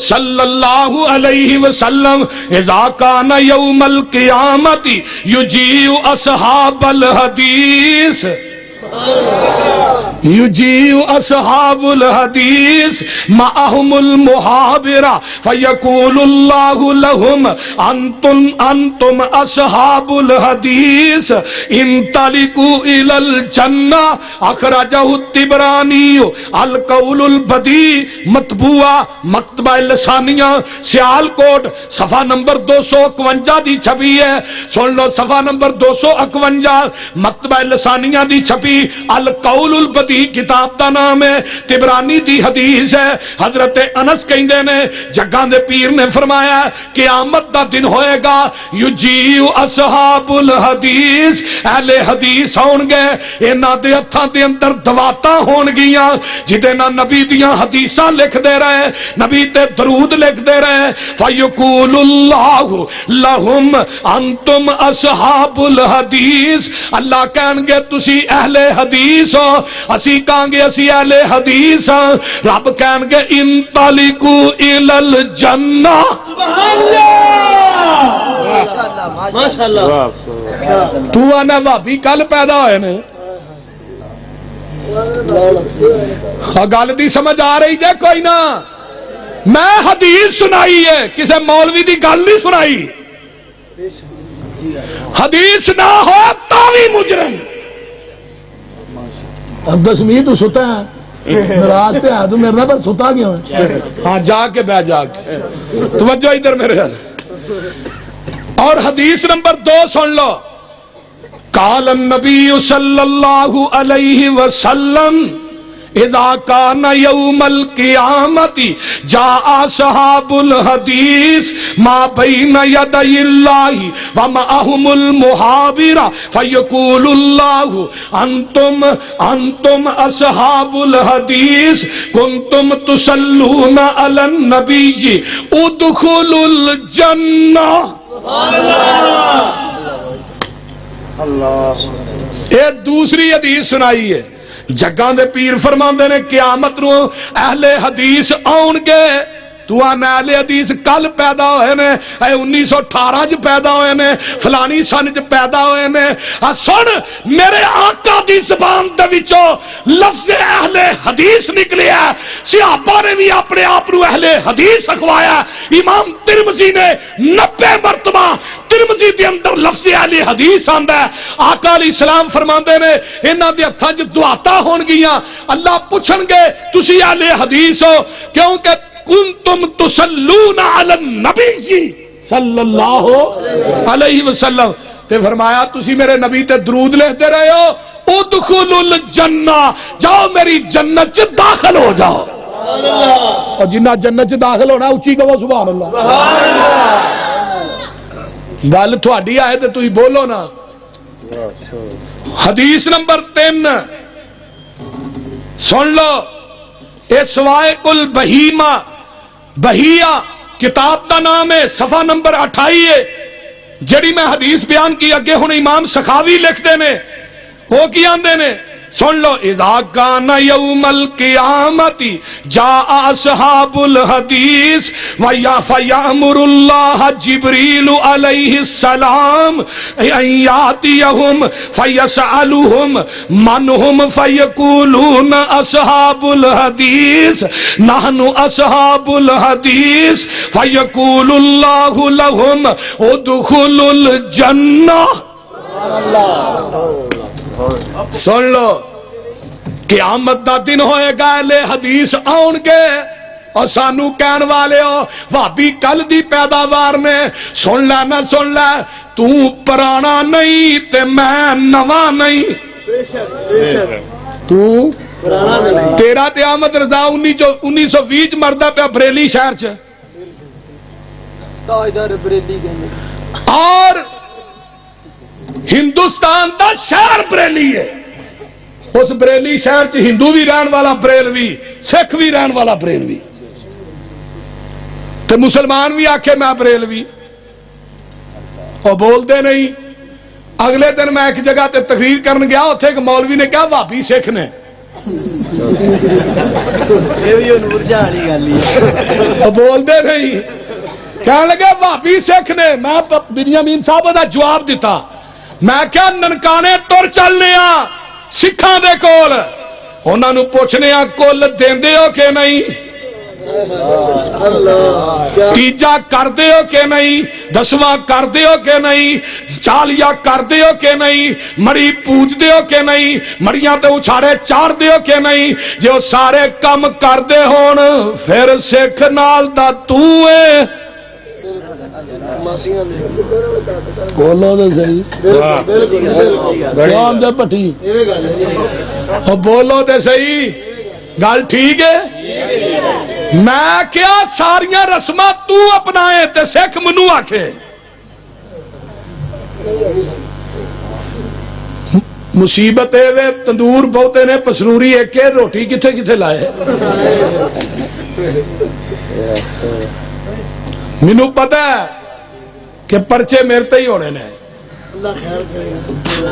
صلی اللہ علیہ وسلم اذا کان یوم القیامت یجیء اصحاب الحدیث، یجیء اصحاب الحدیث معهم المحابرہ فیقول اللہ لهم انتم اصحاب الحدیث انطلقوا الى الجنہ، اخرجہ الطبرانی القول البدیع مطبوعہ مکتبہ لسانیہ سیالکوٹ صفحہ نمبر 251 دی چھپی ہے، سن لو صفحہ نمبر 251 مکتبہ لسانیہ دی چھپی، القول البدیع کتاب دا نام ہے، طبرانی دی حدیث ہے۔ حضرت انس کہندے نے جگاں دے پیر نے فرمایا قیامت دا دن ہوئے گا، یجیء اصحاب الحدیث، اہل حدیث ہون گے، انہاں دے ہتھاں دے اندر دواتاں ہون گیاں جدے نال نبی دیاں حدیثاں لکھ دے رہے، نبی تے درود لکھ دے رہے، فیقول اللہ لہم انتم اصحاب الحدیث، اللہ کہن گے تسی اہل حدیث ہو، اسی کہاں گے اسی اہل حدیث ہاں، رب کہن گے انطلقوا الی الجنہ، ماشاءاللہ تو آنا بھابی کل پیدا ہوئے نے، گل دی سمجھ آ رہی جے کوئی نہ؟ میں حدیث سنائی ہے، کسے مولوی دی گل نہیں سنائی، حدیث نہ ہو تو بھی مجرم۔ دسویں تو ستا ہے ناراض تے ہے تو میرے نال ستا گیا، ہاں جا کے بہ جا کے توجہ ادھر میرے۔ اور حدیث نمبر 2 سن لو، قال النبی صلی اللہ علیہ وسلم اذا کان یوم القیامت جاء اصحاب الحدیث ما بین یدی اللہ ومعهم المحابرہ فیقول اللہ انتم اصحاب الحدیث کنتم تصلون علی النبی ادخلوا الجنہ۔ یہ دوسری حدیث سنائی ہے، جگاں دے پیر فرماندے نے قیامت نو اہل حدیث آن گے، تو آنا اہل حدیث کل پیدا ہوئے نے 1918 چ پیدا ہوئے نے فلانی سن چ پیدا ہوئے نے سن میرے آقا دی زبان دے وچوں لفظ اہل حدیث نکلیا صحابہ نے بھی اپنے آپ کو اہل حدیث اخوایا امام ترمذی نے 90 مرتبہ ترمذی دے اندر لفظ اہل حدیث آندا ہے آقا علیہ السلام فرماندے نے انہاں دے ہتھاں وچ دعاتاں ہون گیاں اللہ پوچھن گے تسی اہل حدیث ہو کیونکہ کنتم تصلون علی النبی صلی اللہ علیہ وسلم تے فرمایا تسی میرے نبی تے درود لکھتے رہے ہو ادخلوا الجنہ جاؤ میری جنت چ داخل ہو جاؤ اور جنہ جنت چ داخل ہونا اچھی کہو سبحان اللہ گل تھوڑی آئے تے تسی بولو نا حدیث نمبر 3 سن لو اے سوائق البہیمہ بہیہ کتاب کا نام ہے صفحہ نمبر 28 ہے جڑی میں حدیث بیان کی اگے ہن امام سخاوی لکھتے نے وہ کی آندے نے سن لو اذا کان یوم القیامت جاء اصحاب الحدیث فیامر اللہ جبریل علیہ السلام ان یاتیہم فیسألہم من ہم فیقولون اصحاب الحدیث نحن اصحاب الحدیث فیقول اللہ لہم ادخلوا الجنہ سن لو قیامت دا دن ہوئے گا اہل حدیث آن گے اور سانو کہن والے ہو بھابی کل دی پیداوار نے سن لے نہ سن لے تو پرانا نہیں تے میں نواں نہیں تو تیرا تے احمد رضا 1920 چ مردا پیا بریلی شہر چ اور ہندوستان دا شہر بریلی ہے اس بریلی شہر چ ہندو بھی رہن والا بریلوی سکھ بھی رہن والا بریلوی تے مسلمان بھی آکھے میں بریلوی اور بولتے نہیں اگلے دن میں ایک جگہ تے تقریر کرن گیا اتنے ایک مولوی نے کہا بھابی سکھ نے بولتے نہیں کہنے لگے بھابی سکھ نے میں بنیامین صاحب دا جواب دیتا میں کیا ننکانے ٹر چلنے سکھاں دے کول انہاں نوں پوچھنے کل دیندے ہو کہ نہیں تیجا کردے ہو کہ نہیں دسواں کردے ہو کہ نہیں چالیا کردے ہو کہ نہیں مڑی پوجدے ہو کہ نہیں مڑیاں تے اچھاڑے چار دے ہو کہ نہیں جے وہ سارے کم کردے ہون پھر سکھ نال دا تو ہے بولو تو صحیح پٹھی بولو تو صحیح گل ٹھیک ہے میں کیا ساریاں رسماں تو اپنائے تے سکھ منو آکھے مصیبت ہے تندور بہتے نے پسروری ایک روٹی کتھے کتھے لائے مینوں پتہ ہے کہ پرچے میرے تے ہی ہونے نے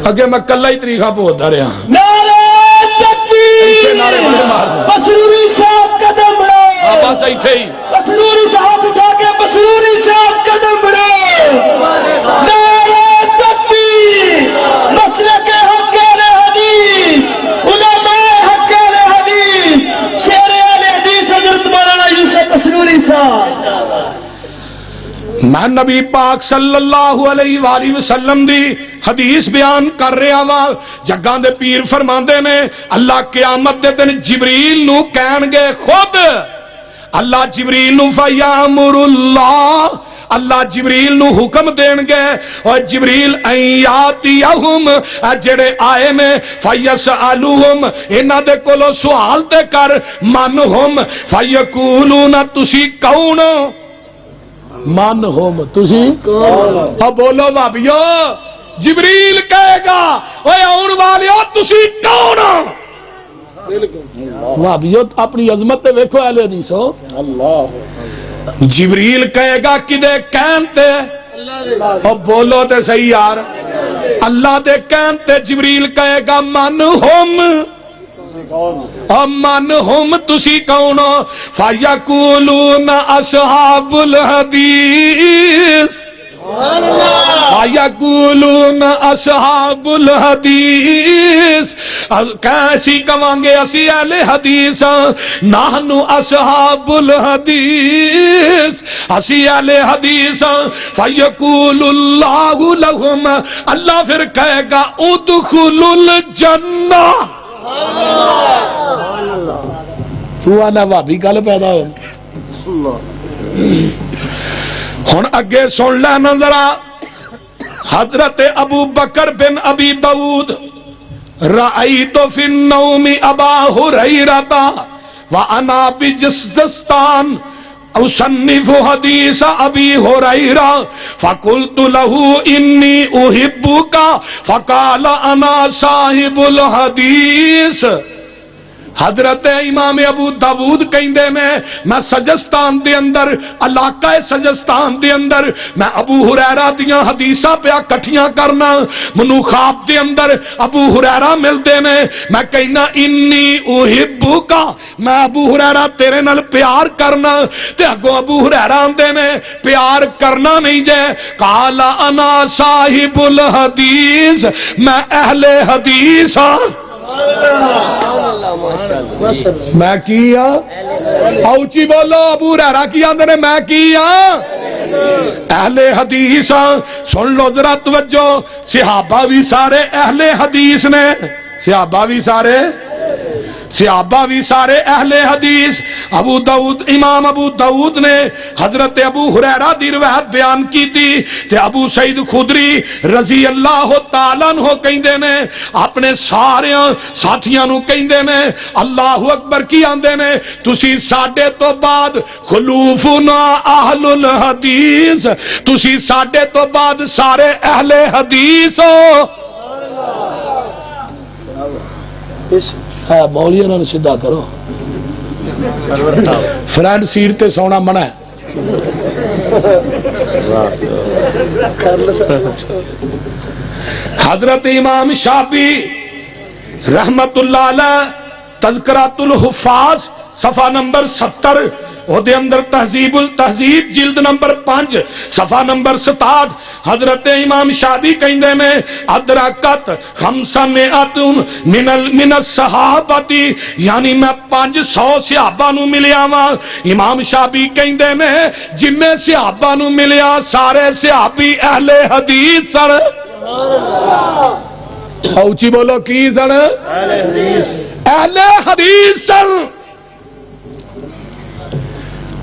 اگے میں کلا ہی طریقہ پہنچتا رہا پسروری صاحب قدم بڑھائے بس ایتھے ہی پسروری صاحب اٹھا کے پسروری صاحب قدم بڑھائے نعرہ تکبیر مسلک حق اہل حدیث علماء حق اہل حدیث شیر اہل حدیث حضرت مولانا یوسف پسروری صاحب میں نبی پاک صلی اللہ علیہ وآلہ وسلم دی حدیث بیان کر رہا وا جگاں دے پیر فرماندے نے اللہ قیامت دے دن جبریل نو کہن گے خود اللہ جبریل نو فیامر اللہ جبریل نو حکم دین گے اور جبریل ایاتیہم جڑے آئے نے فیسالوہم انہاں دے کولوں سوال تے کر من ہم فیقولون تسی کون من ہوم تسی اب بولو بھابیو جبریل کہے گا اوے آن والیو تسی کون بھابیو اپنی عظمت تے ویکھو اہل حدیثو جبریل کہے گا کدے کہن تے اب بولو تے صحیح یار اللہ دے کہن تے جبریل کہے گا من ہوم من ہم تسی کون فیقولون اصحاب الحدیث فیقولون اصحاب الحدیث کیسی کہیں گے اسی اہل حدیث نحن اصحاب الحدیث اسی اہل حدیث فیقول اللہ لہم اللہ پھر کہے گا ادخلوا الجنہ تو آنا بھابی گل پیدا ہو ہن اگے سن لینا ذرا حضرت ابو بکر بن ابی داؤد رأیت فی النوم ابا ہریرہ وانا بجسدستان اصنف حدیث ابی ہریرہ فقلت له انی احبک فقال انا صاحب الحدیث حضرت امام ابو داؤد کہندے میں سجستان دے اندر علاقہ سجستان دے اندر میں ابو ہریرہ دیاں حدیثاں پیا کٹھیاں کرنا منو خواب دے اندر ابو ہریرہ ملتے میں کہنا انی احبک میں ابو ہریرہ تیرے نال پیار کرنا تے اگوں ابو ہریرہ آندے نے پیار کرنا نہیں جے قال انا صاحب الحدیث میں اہل حدیث ہاں میں کیا اوچی بولو ابو ہریرہ کی آندے نے میں کیا اہل حدیث سن لو ذرا توجہ صحابہ بھی سارے اہل حدیث نے صحابہ بھی سارے اہل حدیث ابو داؤد امام ابو داؤد نے حضرت ابو ہریرہ دی روایت بیان کی تھی تے ابو سعید خدری رضی اللہ تعالیٰ عنہ کہندے نے اپنے سارے ساتھیاں نو کہندے نے اللہ اکبر کی آندے نے تسی ساڈے تو بعد خلوفنا اہل الحدیث تسی ساڈے تو بعد سارے اہل حدیث ہو مولیاں نوں سیدھا کرو فرنٹ سیٹ تے سونا منع ہے حضرت امام شافعی رحمت اللہ علیہ تذکرۃ الحفاظ صفحہ نمبر 70 دے اندر تہذیب التہذیب جلد نمبر 5 صفحہ نمبر 67 حضرت امام شافعی کہندے میں ادرکت 500 من الصحابہ یعنی میں 500 صحابہ نو ملیا وا امام شافعی کہندے میں جنے صحابہ نو ملیا سارے صحابی اہل حدیث سن اوچی بولو کی سن اہل حدیث سن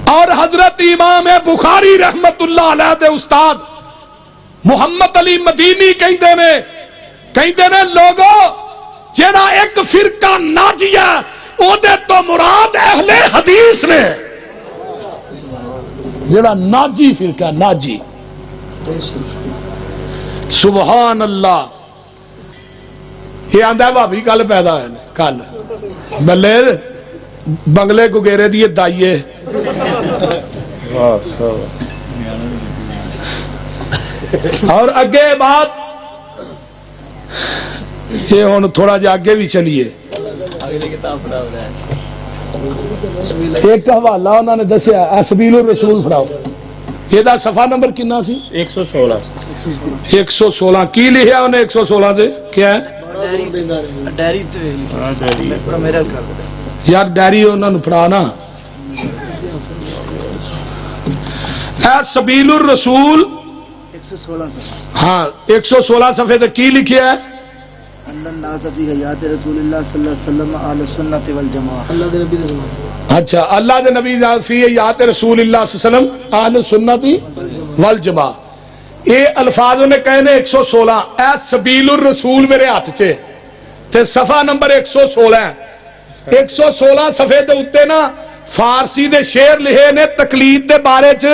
اور حضرت امام بخاری رحمت اللہ علیہ دے استاد محمد علی مدینی کہندے نے لوگوں جڑا ایک فرقہ ناجیہ او دے تو مراد اہل حدیث نے جڑا ناجی فرقہ ناجی سبحان اللہ یہ آندا بھابی کل پیدا ہے کل بلے بنگلے کو گیرے دیے دائیے اور اگے بات یہ ہوں تھوڑا جا اگے بھی چلیے ایک حوالہ انہوں نے دسیا سبیل الرسول فڑاؤ یہ صفحہ نمبر کنا سی 116 کی لکھا انہیں 116 سے کیا ہے یار ڈائری انہوں نے پڑھا نا اے سبیل الرسول 116 ہاں 116 صفحے تے کی لکھیا ہے اچھا اللہ دے نبی فی حیات رسول اللہ صلی اللہ علیہ وسلم اہل سنت والجماع یہ الفاظ نے کہنے 116 اے سبیل الرسول میرے ہاتھ چے تے صفحہ نمبر 116 116 صفحے دے اتے نا فارسی دے شعر لکھے نے تقلید دے بارے چ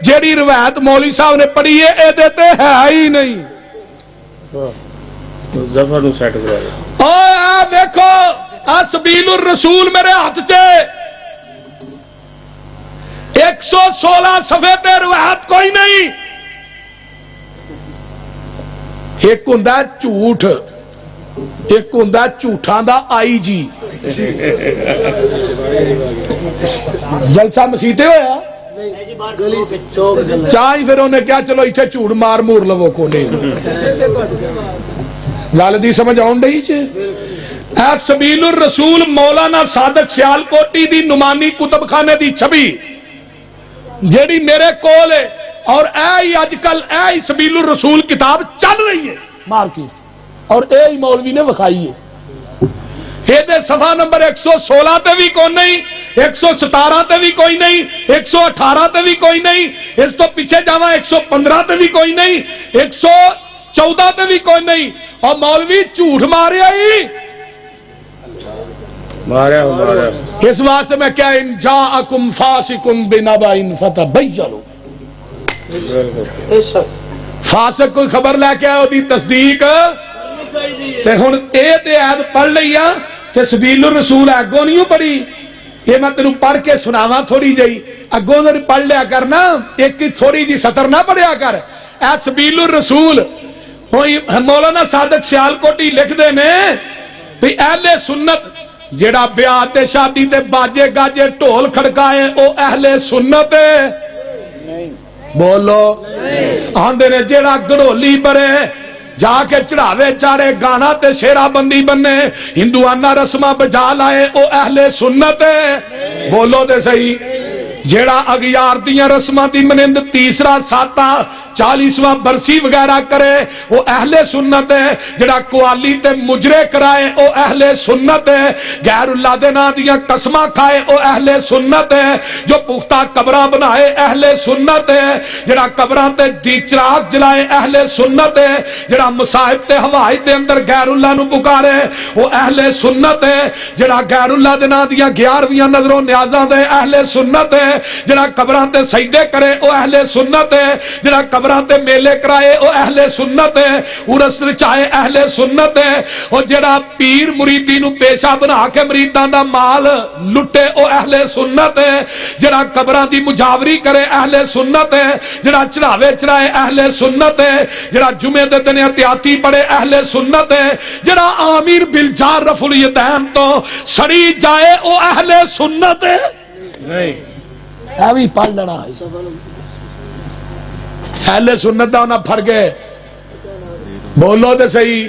جیڑی روایت مولوی صاحب نے پڑھی ہے اے دیتے ہے ہی نہیں اوے دیکھو سبیل الرسول میرے ہاتھ چے 116 صفحے تے روایت کوئی نہیں ایک ہوندا جھوٹ ایک ہوندا جھوٹاں دا آئی جی جلسہ مسیتے ہویا چاہی پھر انہیں کیا چلو اتنے جھوٹ مار مور لو کونے گل دی سمجھ آن ڈئی چ اے سبیل الرسول مولانا صادق سیالکوٹی دی نمانی کتب خانے دی چھبی جیڑی میرے کول ہے اور اے ہی اج کل اے ہی سبیل الرسول کتاب چل رہی ہے مارکیٹ اور اے ہی مولوی نے وکھائی ہے یہ صفحہ نمبر 116 تے بھی کوئی نہیں 117 تے بھی کوئی نہیں 118 تے بھی کوئی نہیں اس تو پیچھے جاواں 115 تے بھی کوئی نہیں 114 تے بھی کوئی نہیں اور مولوی جھوٹ ماریا ہی اس واسطے میں کیا ان جاءکم فاسقٌ بنبأ فتبینوا فاسق کوئی خبر لے کے آئے دی تصدیق تے ہن تے عید پڑھ لئی آ تے سبیل الرسول اگوں نہیں پڑھی یہ میں تینوں پڑھ کے سناواں تھوڑی جئی اگوں نے پڑھ لیا کرنا ایک تھوڑی جی سطر نہ پڑھیا کر اے سبیل الرسول مولانا صادق سیالکوٹی لکھ دے نے بھی اہل سنت جیڑا بیاہ تے شادی تے باجے گاجے ڈھول کھڑکائے او اہل سنت بولو آندے نے جیڑا گڑولی برے جا کے چڑھاوے چارے گانا تے شیرا بندی بننے ہندوانہ رسمہ بجا لائے او اہل سنت بولو دے صحیح جیڑا اگیار دیاں رسمہ دی منند تیسرا ساتا 40واں برسی وغیرہ کرے وہ اہل سنت ہے جڑا قوالی تے مجرے کرائے او اہل سنت ہے غیر اللہ دے نام دیاں قسماں کھائے او اہل سنت ہے جو پختہ قبراں بنائے اہل سنت ہے جڑا قبراں تے چراغ جلائے اہل سنت ہے جڑا مصائب تے ہوائی دے اندر غیر اللہ نو پکارے وہ اہل سنت ہے جڑا غیر اللہ دے نام دیاں 11ویں نظروں نیازاں دے اہل سنت ہے جڑا قبراں تے سجدے کرے او اہل سنت ہے جڑا قبراں تے میلے کرائے او اہل سنت ہے ارس رچائے اہل سنت ہے اور جڑا پیر مریدی نو پیشہ بنا کے مریداں دا مال لٹے او اہل سنت ہے جڑا قبراں دی مجاوری کرے اہل سنت ہے جڑا چڑھاوے چڑھائے اہل سنت ہے جڑا جمعے دے دن احتیاطی پڑے اہل سنت ہے جڑا آمیر بالجار رفع الیدین تو سڑی جائے او اہل سنت ہے نہیں اے بھی پڑھ لینا اہل سنت دا انہاں پھڑ گئے بولو دے صحیح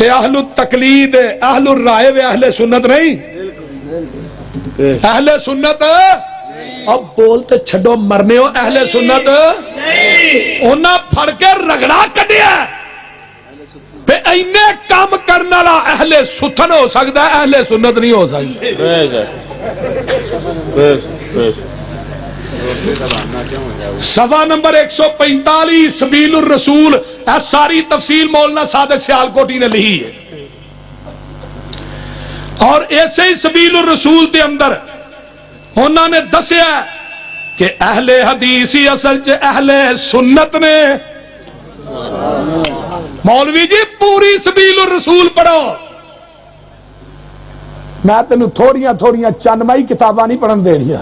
اے اہل التقلید اہل الرائے و اہل سنت نہیں اہل سنت اب بولتے چھڑو مرنے ہو اہل سنت انہاں پھڑ کے رگڑا کڈیا بے اینے کام کرنے والا اہل ستھن ہو سکتا ہے اہل سنت نہیں ہو سکتا صفحہ نمبر 145 سبیل الرسول ساری تفصیل مولانا صادق سیالکوٹی نے لکھی ہے اور ایسے ہی سبیل الرسول کے اندر انہوں نے دسیا کہ اہل حدیث ہی اصل چ اہل سنت نے مولوی جی پوری سبیل الرسول پڑھو میں تینوں تھوڑیاں تھوڑیاں چانمائی کتاباں نہیں پڑھن دے رہی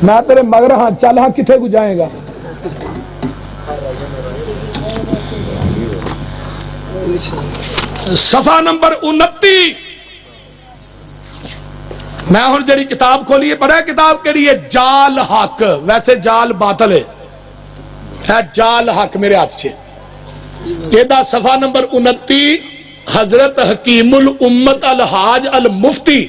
میں تیرے مگر ہاں چل ہاں کتنے کو جائے گا صفحہ نمبر 29 میں ہوں جڑی کتاب کھولی ہے پڑھا کتاب کہڑی ہے جال حق ویسے جال باطل ہے جال حق میرے ہاتھ سے یہ صفحہ نمبر 29 حضرت حکیم الامت الحاج المفتی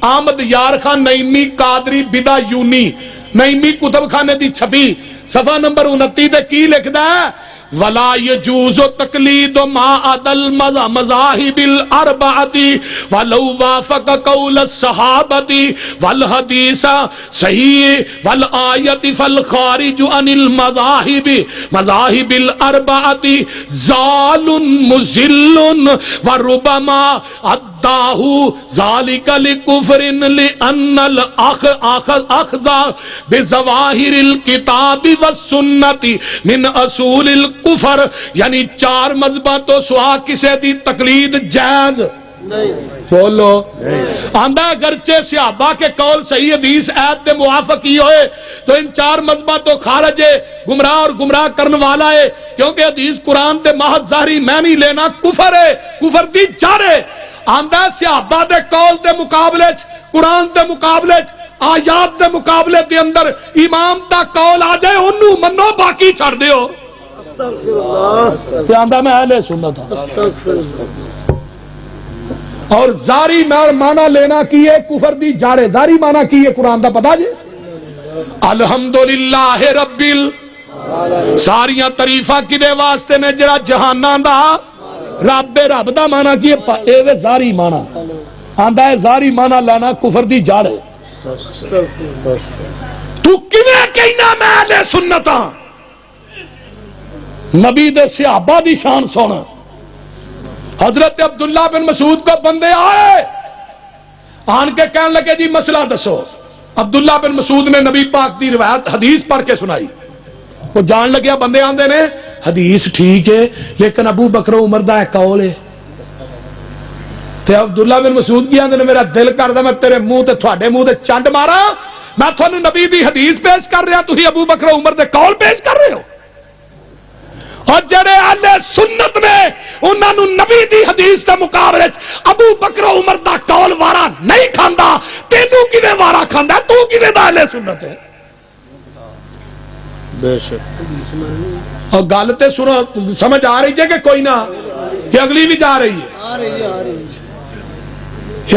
احمد یار خان نعیمی قادری بدا یونی نعیمی کتب خانے دی چھپی صفحہ نمبر 29 تے کی لکھدا ہے ولا يجوز تقلید ما عدل مذاهب الاربعه ولو وافق قول الصحابه والحديث صحيح والآية فالخارج عن مذاهب الاربعه زال مذل وربما اداه ذلك لكفر لان الاخذ بظواهر الكتاب والسنه من اصول کفر یعنی 4 مذہباں تو سوا کسے دی تقلید جائز بولو آندہ اگرچہ صحابہ کے قول صحیح حدیث ایت دے موافق ہی ہوئے تو ان چار مذہبہ تو خارج ہے، گمراہ اور گمراہ کرنے والا ہے، کیونکہ حدیث قرآن دے محض ظاہری میں نہیں لینا کفر ہے، کفر دی جڑ ہے۔ آندہ صحابہ دے قول دے مقابلے قرآن دے مقابلے آیات دے مقابلے دے اندر امام دا قول آ جائے انہوں منو باقی چھڑ دیو۔ آندہ میں اہل سنت ہوں اور زاری مانا لینا کی ہے کفر دی جاڑے، زاری مانا کی ہے قرآن دا پتا جی الحمدللہ رب ساریاں تعریفاں کدے واسطے نے جڑا جہاناں دا رب رب دا مانا کی ہے اے زاری مانا آندا ہے، زاری مانا لینا کفر دی جاڑ ہے۔ تو کیویں کہنا میں اہل سنت ہاں؟ نبی دے صحابہ دی شان سن، حضرت عبداللہ بن مسعود کو بندے آئے آن کے کہنے لگے جی مسئلہ دسو۔ عبداللہ بن مسعود نے نبی پاک دی روایت حدیث پڑھ کے سنائی، وہ جان لگیا بندے آندے نے حدیث ٹھیک ہے لیکن ابو بکر عمر دا قول ہے۔ تے عبداللہ بن مسعود کی آندے نے میرا دل کردا میں تیرے منہ تے تھوڑے منہ تے چنڈ مارا، میں تھانوں نبی دی حدیث پیش کر رہا تسی ابو بکر عمر دے قول پیش کر رہے ہو۔ اور جڑے اہل سنت نے انہاں نوں نبی دی حدیث دے مقابلے ابو بکر عمر دا قول وارا نہیں کھاندا، تینوں کیویں وارا کھاندا؟ تو کیویں دا اہل سنت ہے؟ بے شک۔ اور گل تے سنو سمجھ آ رہی ہے کہ کوئی نہ کہ اگلی بھی جا رہی ہے؟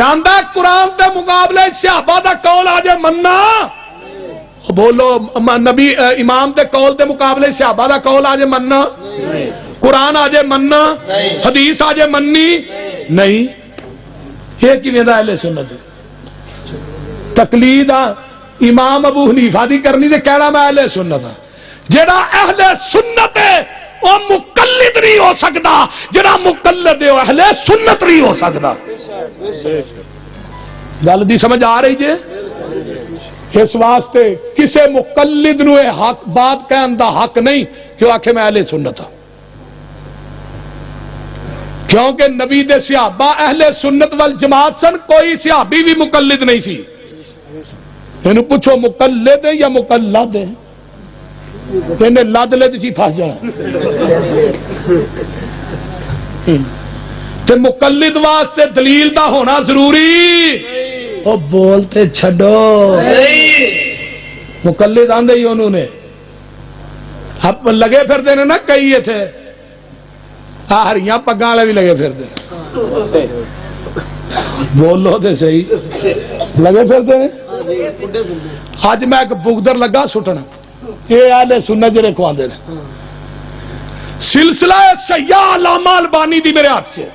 آندا قرآن دے مقابلے صحابہ دا قول آ جائے مننا، بولو نبی امام دے قول دے مقابلے صحابہ دا قول آ جائے مننا، قرآن آ جائے مننا، حدیث آ جائے مننی نہیں، یہ کیویں دا اہل سنت ہے؟ تقلید امام ابو حنیفہ دی کرنی تے کہنا میں اہل سنت ہاں۔ جڑا اہل سنت ہے وہ مقلد نہیں ہو سکتا، جڑا مقلد ہے وہ اہل سنت نہیں ہو سکتا۔ گل دی سمجھ آ رہی جے؟ اس واسطے کسے مقلد نو حق بات کہن دا حق نہیں کہ آکھے میں اہل سنت ہوں، کیونکہ نبی دے صحابہ اہل سنت والجماعت سن، کوئی صحابی بھی مقلد نہیں سی۔ انہوں پوچھو مقلد ہے یا مقلد ہے؟ انہیں لد لے تو پھنس جانا۔ تے مقلد واسطے دلیل دا ہونا ضروری، وہ بولتے چھڈو مقلد آندے ہی انہوں نے اب لگے پھرتے ہیں نا کئی تھے ہریاں پگاں والے بھی لگے پھرتے ہیں، بولو تے صحیح لگے پھرتے ہیں۔ اج میں ایک بگدر لگا سٹنا، یہ اہل سنت جڑے کھواندے نے سلسلہ سیاح علامہ البانی دی میرے ہاتھ سے،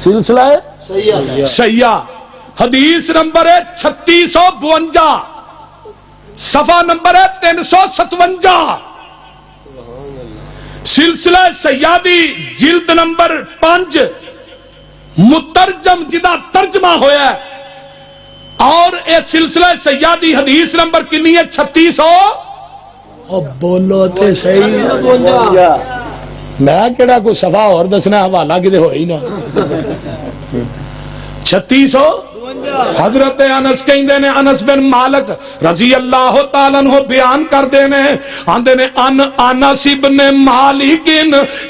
سلسلہ سیاح حدیث نمبر ہے 3652، صفحہ نمبر ہے 357، سلسلہ سیادی جلد نمبر 5 مترجم جدا ترجمہ ہویا ہے، اور اے سلسلہ سیادی حدیث نمبر کنی ہے 3600، بولو تے صحیح میں کہڑا کوئی صفحہ اور دسنا حوالہ کدے ہوئی نا 3600۔ حضرت انس کہندے نے انس بن مالک رضی اللہ تعالیٰ عنہ بیان کردے نے آندے نے انس بن مالک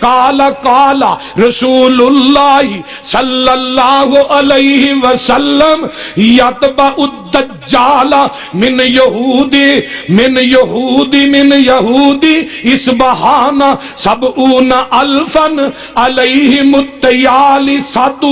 قال قال رسول اللہ صلی اللہ علیہ وسلم یتبع الدجال من یہودی اسبحان 70 الفا علیہم التیالسۃ،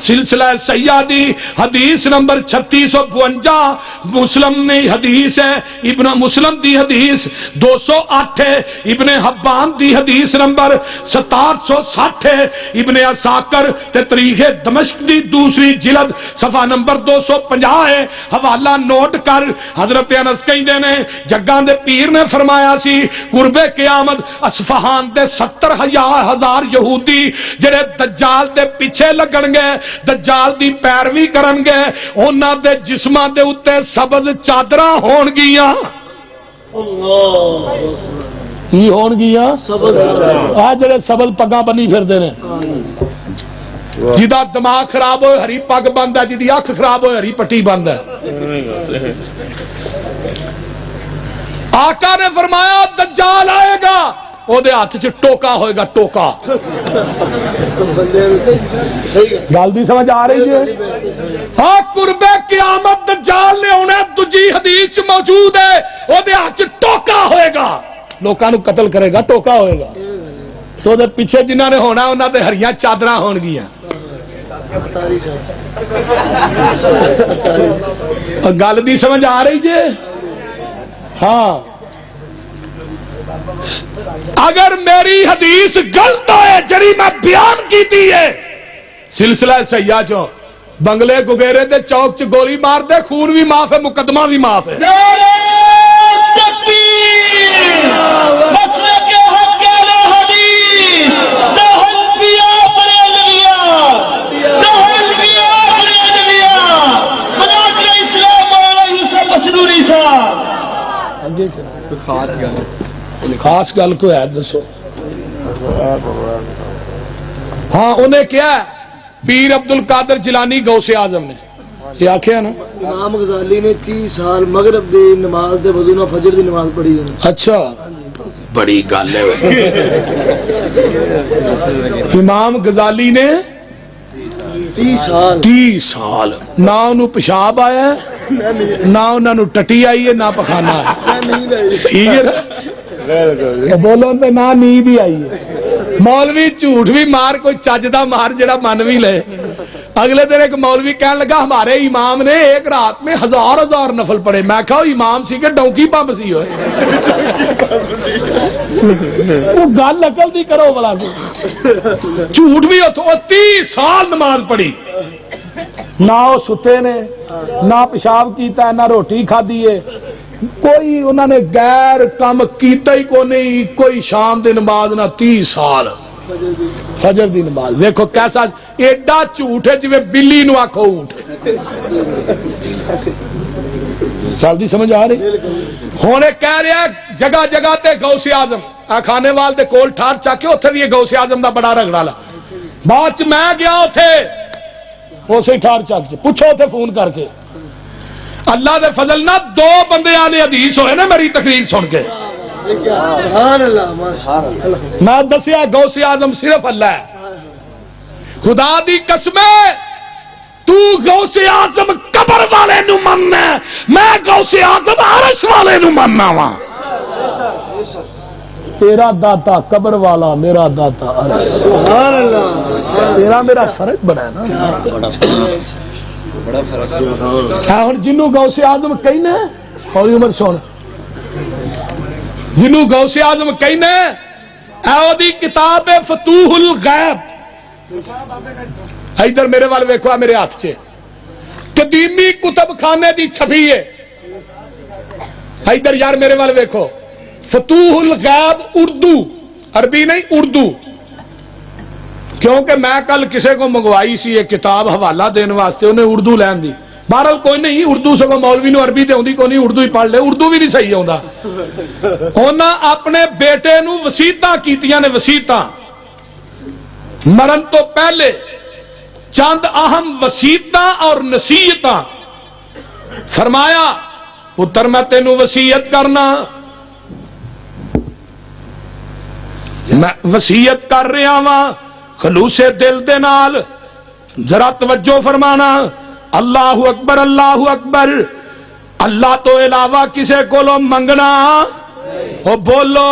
سلسلہ سیادی حدیث نمبر 3652، مسلم میں حدیث ہے، ابن مسلم دی حدیث 208 ہے، ابن حبان دی حدیث نمبر 6760 ہے، ابن عساکر تے تاریخ دمشق دی دوسری جلد صفحہ نمبر 250 ہے، حوالہ نوٹ کر۔ حضرت انس کہندے نے جگاں دے پیر نے فرمایا سی قرب قیامت اصفہان دے 70,000 یہودی جڑے دجال دے پیچھے لگن گے، دجال دی پیروی کرن گے، انہاں دے جسماں دے اوتے سبز چادراں ہون گیاں، کی ہون گیاں؟ آ جڑے سبز پگاں بنی پھردے نے جدا دماغ خراب ہوئے ہری پگ بند ہے، جدی اکھ خراب ہوئے ہری پٹی بند ہے۔ آقا نے فرمایا دجال آئے گا، وہ دے ہاتھ چ ٹوکا ہوئے گا، ٹوکا۔ گل بھی سمجھ آ رہی ہے؟ ہاں، قربے قیامت دجال نے ہونا، دجی حدیث موجود ہے، وہ دے ہاتھ چ ٹوکا ہوئے گا، لوکاں نو قتل کرے گا، ٹوکا ہوئے گا۔ تو دے پیچھے جنہاں نے ہونا انہاں تے ہریاں چادراں ہون گیاں۔ گل دی سمجھ آ رہی جے؟ ہاں، اگر میری حدیث غلط ہے جڑی میں بیان کیتی ہے، سلسلہ سیاح چو بنگلے گگیرے دے چوک چ گولی مار دے، خون بھی معاف ہے، مقدمہ بھی معاف ہے۔ خاص گل کو ہے دسو؟ ہاں، انہیں کیا ہے؟ پیر عبد القادر جیلانی غوث اعظم نے یہ آخیا نا، امام غزالی نے 30 سال مغرب دی نماز دے وضو نال فجر دی نماز پڑھی ہے۔ اچھا، بڑی گل ہے۔ امام غزالی نے 30 سال نہ انہوں پیشاب آیا نہ انہوں ٹٹی آئی ہے نہ پخانا ہے، ٹھیک ہے نا؟ بولو تو نہ نیند بھی آئی ہے۔ مولوی جھوٹ بھی مار، کوئی چج دا مار جڑا من بھی لے۔ اگلے دن ایک مولوی کہنے لگا ہمارے امام نے ایک رات میں 1000 نفل پڑے۔ میں کہا امام سی کہ ڈونکی پمپ سی ہوئے؟ وہ گل عقل دی کرو بلا، جھوٹ بھی اتو 30 سال نماز پڑھی، نہ وہ ستے نے نہ پیشاب کیتا ہے نہ روٹی کھادی ہے، کوئی انہوں نے غیر کام کیتا ہی کو نہیں، کوئی شام دی نماز نہ 30 سال فجر دی نماز۔ دیکھو کیسا ایڈا جھوٹ ہے جی بلی نو آکھو اونٹ۔ سال سمجھ آ رہی؟ ہونے کہہ رہا جگہ جگہ تے غوث اعظم کھانے وال دے کول ٹھار چا کے اتنے بھی غوث اعظم دا بڑا رگڑا لا۔ بعد میں گیا اتے اسی ٹھار چک چ پوچھو اتے فون کر کے، اللہ دے فضل نہ 2 بندے آنے حدیث ہوئے نا میری تقریر سن کے۔ میں دسیا غوث اعظم صرف اللہ ہے، خدا دی قسم تو غوث اعظم قبر والے نو مننا، میں غوث اعظم عرش والے نو مننا وا۔ تیرا داتا قبر والا، میرا داتا عرش۔ سبحان اللہ، تیرا میرا فرق بنا ہے نا۔ ہوں جنوں غوث اعظم کہنا اور عمر سن، جنوں غوث اعظم کہنا اے دی کتاب فتوح الغیب، ادھر میرے وال ویکھو، میرے ہاتھ چ قدیمی کتب خانے دی چھپی ہے، ادھر یار میرے وال ویکھو، فتوح الغیب اردو، عربی نہیں اردو، کیونکہ میں کل کسے کو منگوائی سی یہ کتاب حوالہ دین واسطے، انہیں اردو لین دی، بہرحال کوئی نہیں، اردو سگو مولوی نو عربی تے ہوندی کوئی نہیں، اردو ہی پڑھ لے، اردو بھی نہیں صحیح ہوندا۔ انہاں اپنے بیٹے نو وصیتاں کیتیاں نے، وصیتاں مرن تو پہلے چند اہم وصیتاں اور نصیحتاں، فرمایا پتر میں تینوں وصیت کرنا، میں وصیت کر رہا ہاں خلوص دل دے نال، ذرا توجہ فرمانا، اللہ اکبر اللہ اکبر، اللہ تو علاوہ کسے کولو منگنا، او بولو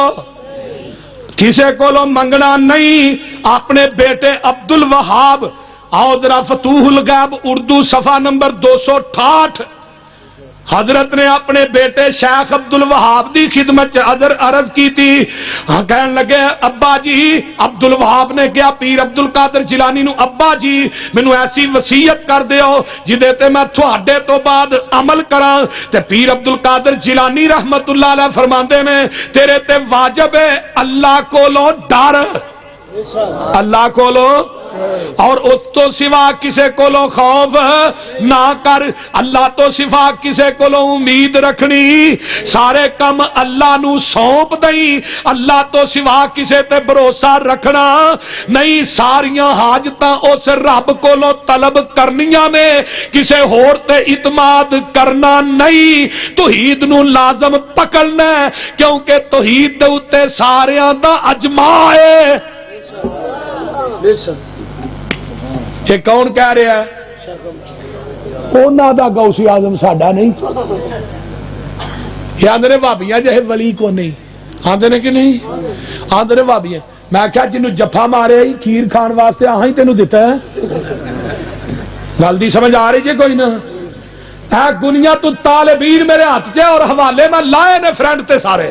کسے کولو منگنا نہیں، اپنے بیٹے عبد الوہاب، آؤ ذرا فتوح الغیب اردو صفحہ نمبر 268، حضرت نے اپنے بیٹے شیخ عبد الوہاب دی خدمت عرض کی تھی، کہنے لگے ابا جی، عبد الوہاب نے کیا پیر عبد القادر جیلانی نو، ابا جی مینوں ایسی وصیت کر دیو جدے تے میں تھوڑے تو بعد عمل کراں، تے پیر عبد القادر جیلانی رحمت اللہ علیہ فرماندے نے تیرے تے واجب ہے اللہ کولو ڈر، اللہ کولو اور اس تو سوا کسے کولو خوف نہ کر، اللہ تو سوا کسے کولو امید رکھنی، سارے کم اللہ نو سونپ دئی، اللہ تو سوا کسے تے بھروسہ رکھنا نہیں، ساریاں حاجتاں اس رب کولو طلب کرنیاں نے، کسے ہور تے اعتماد کرنا نہیں، توحید نو لازم پکڑنا ہے، کیونکہ توحید دے اوتے ساریاں دا اجماع ہے۔ یہ کون کہہ رہا ہے؟ انہاں دا غوث اعظم ساڈا نہیں، یہ آندے نے بھابیاں جہے ولی کو نہیں، آندے نے کہ نہیں آندے نے بھابیاں، میں کہا جنوں جفا مارے کھیر کھان واسطے آہاں ہی تینوں دیتا ہے، گل دی سمجھ آ رہی جی کوئی نہ؟ اے گنیا تو طالبین میرے ہاتھ چ اور حوالے میں لائے نے فرینڈ تے سارے،